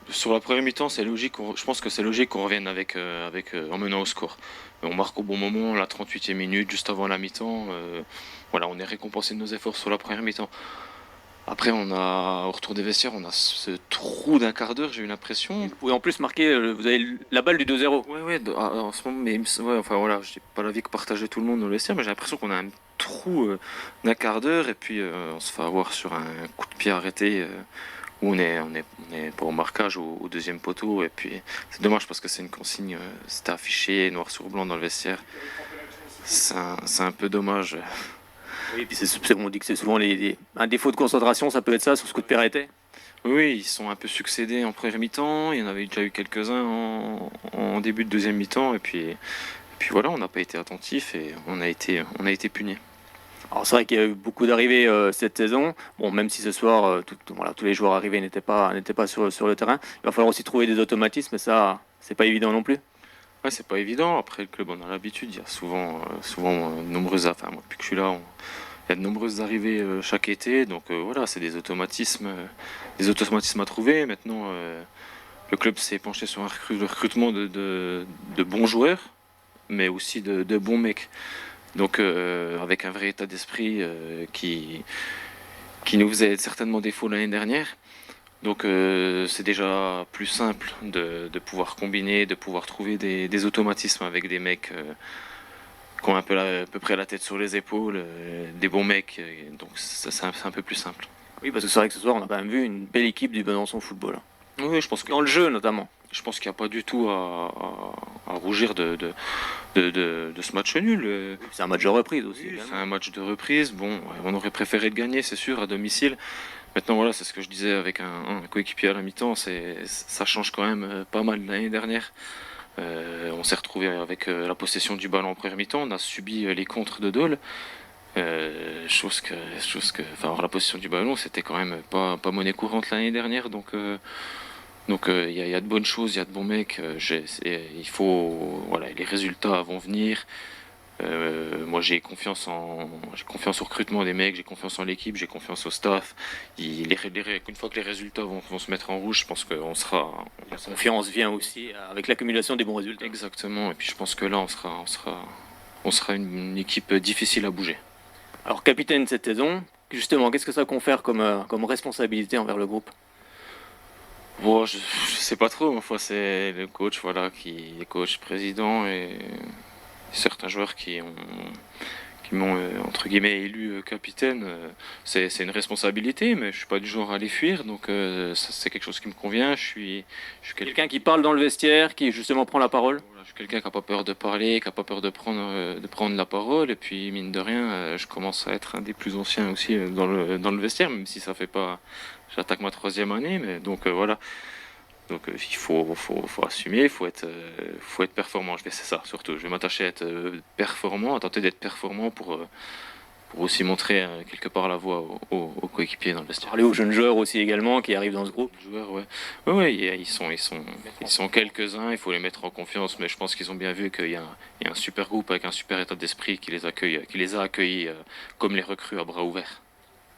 sur la première mi-temps, c'est logique. Je pense que c'est logique qu'on revienne en menant au score. On marque au bon moment, la 38e minute, juste avant la mi-temps. Voilà, on est récompensé de nos efforts sur la première mi-temps. Après, au retour des vestiaires, on a ce trou d'un quart d'heure, j'ai eu l'impression. Vous pouvez en plus marquer, vous avez la balle du 2-0. Oui, en ce moment, mais enfin voilà, j'ai pas l'avis que partageait tout le monde dans le vestiaire, mais j'ai l'impression qu'on a un trou d'un quart d'heure, et puis on se fait avoir sur un coup de pied arrêté où on est pas au marquage au 2e poteau, et puis c'est dommage parce que c'est une consigne, c'était affiché noir sur blanc dans le vestiaire. C'est un peu dommage. Oui, puis on dit que c'est souvent un défaut de concentration, ça peut être ça sur ce coup de pied arrêté. Oui, ils sont un peu succédés en première mi-temps, il y en avait déjà eu quelques-uns en début de 2e mi-temps, et puis voilà, on n'a pas été attentifs et on a été punis. Alors c'est vrai qu'il y a eu beaucoup d'arrivées cette saison. Bon, même si ce soir, tous les joueurs arrivés n'étaient pas sur le terrain, il va falloir aussi trouver des automatismes, et ça, c'est pas évident non plus. Ouais, c'est pas évident. Après, le club, on a l'habitude. Il y a souvent de nombreuses. Enfin, moi, depuis que je suis là, il y a de nombreuses arrivées chaque été. Donc voilà, c'est des automatismes à trouver. Maintenant, le club s'est penché sur le recrutement de bons joueurs, mais aussi de bons mecs. Donc avec un vrai état d'esprit qui nous faisait certainement défaut l'année dernière. Donc c'est déjà plus simple de pouvoir combiner, de pouvoir trouver des automatismes avec des mecs qui ont à peu près la tête sur les épaules, des bons mecs. Donc c'est un peu plus simple. Oui, parce que c'est vrai que ce soir, on a quand même vu une belle équipe du Besançon Football. Oui, je pense que dans le jeu notamment. Je pense qu'il n'y a pas du tout à rougir de ce match nul. C'est un match de reprise aussi. Oui, c'est un match de reprise. Bon, on aurait préféré le gagner, c'est sûr, à domicile. Maintenant, voilà, c'est ce que je disais avec un coéquipier à la mi-temps. Ça change quand même pas mal de l'année dernière. On s'est retrouvé avec la possession du ballon en première mi-temps. On a subi les contres de Dole. Chose que la possession du ballon, c'était quand même pas monnaie courante l'année dernière. Donc il y a de bonnes choses, il y a de bons mecs. Les résultats vont venir. Moi j'ai confiance au recrutement des mecs, j'ai confiance en l'équipe, j'ai confiance au staff. Une fois que les résultats vont se mettre en rouge, je pense qu'on sera. La confiance vient aussi avec l'accumulation des bons résultats. Exactement. Et puis je pense que là on sera une équipe difficile à bouger. Alors capitaine cette saison, justement, qu'est-ce que ça confère comme responsabilité envers le groupe? Bon, je sais pas trop. Une fois c'est le coach, qui est coach, président et certains joueurs qui m'ont entre guillemets élu capitaine. C'est une responsabilité, mais je suis pas du genre à les fuir, donc c'est quelque chose qui me convient. Je suis quelqu'un qui parle dans le vestiaire, qui justement prend la parole. Voilà, je suis quelqu'un qui n'a pas peur de parler, qui n'a pas peur de prendre la parole, et puis mine de rien, je commence à être un des plus anciens aussi dans le vestiaire, même si ça fait pas. J'attaque ma 3e année, mais donc voilà. Donc il faut assumer, il faut être performant. C'est ça surtout. Je vais m'attacher à être performant, à tenter d'être performant pour aussi montrer quelque part la voie aux coéquipiers dans le vestiaire. Parler aux jeunes joueurs aussi également qui arrivent dans ce groupe. Ouais, ils sont quelques-uns. Il faut les mettre en confiance, mais je pense qu'ils ont bien vu qu'il y a un super groupe avec un super état d'esprit qui les a accueillis comme les recrues à bras ouverts.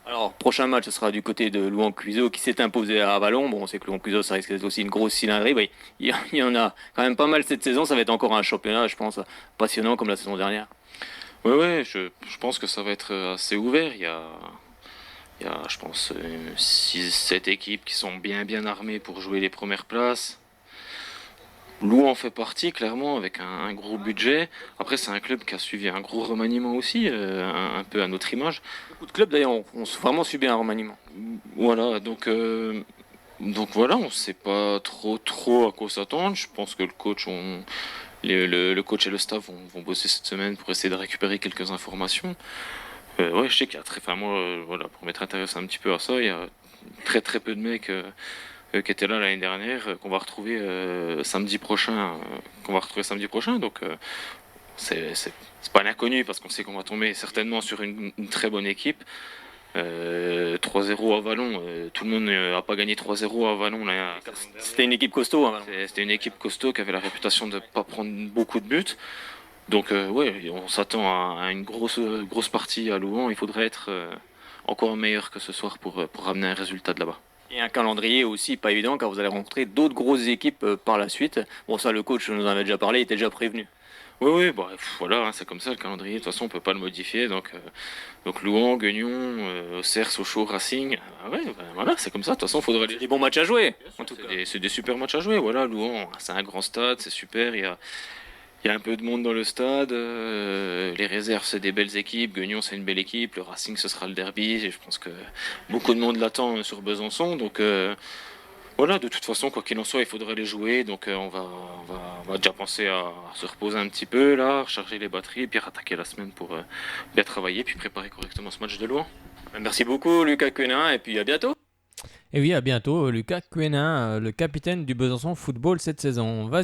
Alors, prochain match, ce sera du côté de Louan-Cuiseaux qui s'est imposé à Avalon. Bon, on sait que Louan-Cuiseaux, ça risque d'être aussi une grosse cylindrée. Mais il y en a quand même pas mal cette saison. Ça va être encore un championnat, je pense, passionnant comme la saison dernière. Ouais, je pense que ça va être assez ouvert. Il y a je pense, 6-7 équipes qui sont bien armées pour jouer les premières places. Louan en fait partie, clairement, avec un gros budget. Après, c'est un club qui a suivi un gros remaniement aussi, un peu à notre image. Beaucoup de clubs, d'ailleurs, ont vraiment subi un remaniement. Voilà, donc voilà, on ne sait pas trop à quoi s'attendre. Je pense que le coach et le staff vont bosser cette semaine pour essayer de récupérer quelques informations. Je sais qu'il y a pour m'être intéressé un petit peu à ça, il y a très peu de mecs qui étaient là l'année dernière, qu'on va retrouver samedi prochain. Donc c'est pas un inconnu parce qu'on sait qu'on va tomber certainement sur une très bonne équipe. 3-0 à Vallon, tout le monde n'a pas gagné 3-0 à Vallon. C'était une équipe costaud. C'était une équipe costaud qui avait la réputation de ne pas prendre beaucoup de buts. Donc on s'attend à une grosse partie à Louan. Il faudrait être encore meilleur que ce soir pour ramener un résultat de là-bas. Et un calendrier aussi pas évident car vous allez rencontrer d'autres grosses équipes par la suite. Bon, ça, le coach nous en avait déjà parlé, il était déjà prévenu. Oui, voilà, c'est comme ça le calendrier. De toute façon, on peut pas le modifier. Donc Louan, Guignon, Auxerre, Sochaux, Racing. Voilà, c'est comme ça. De toute façon, il faudrait. Des bons matchs à jouer. C'est des super matchs à jouer. Voilà, Louan, c'est un grand stade, c'est super. Il y a un peu de monde dans le stade. Les réserves, c'est des belles équipes. Guignon, c'est une belle équipe. Le Racing, ce sera le derby. Et je pense que beaucoup de monde l'attend sur Besançon. Donc voilà, de toute façon, quoi qu'il en soit, il faudrait les jouer. Donc on va déjà penser à se reposer un petit peu, là, recharger les batteries, puis attaquer la semaine pour bien travailler, puis préparer correctement ce match de Louan. Merci beaucoup, Lucas Quenin, et puis à bientôt. Et oui, à bientôt, Lucas Quenin, le capitaine du Besançon Football cette saison. Vas-y.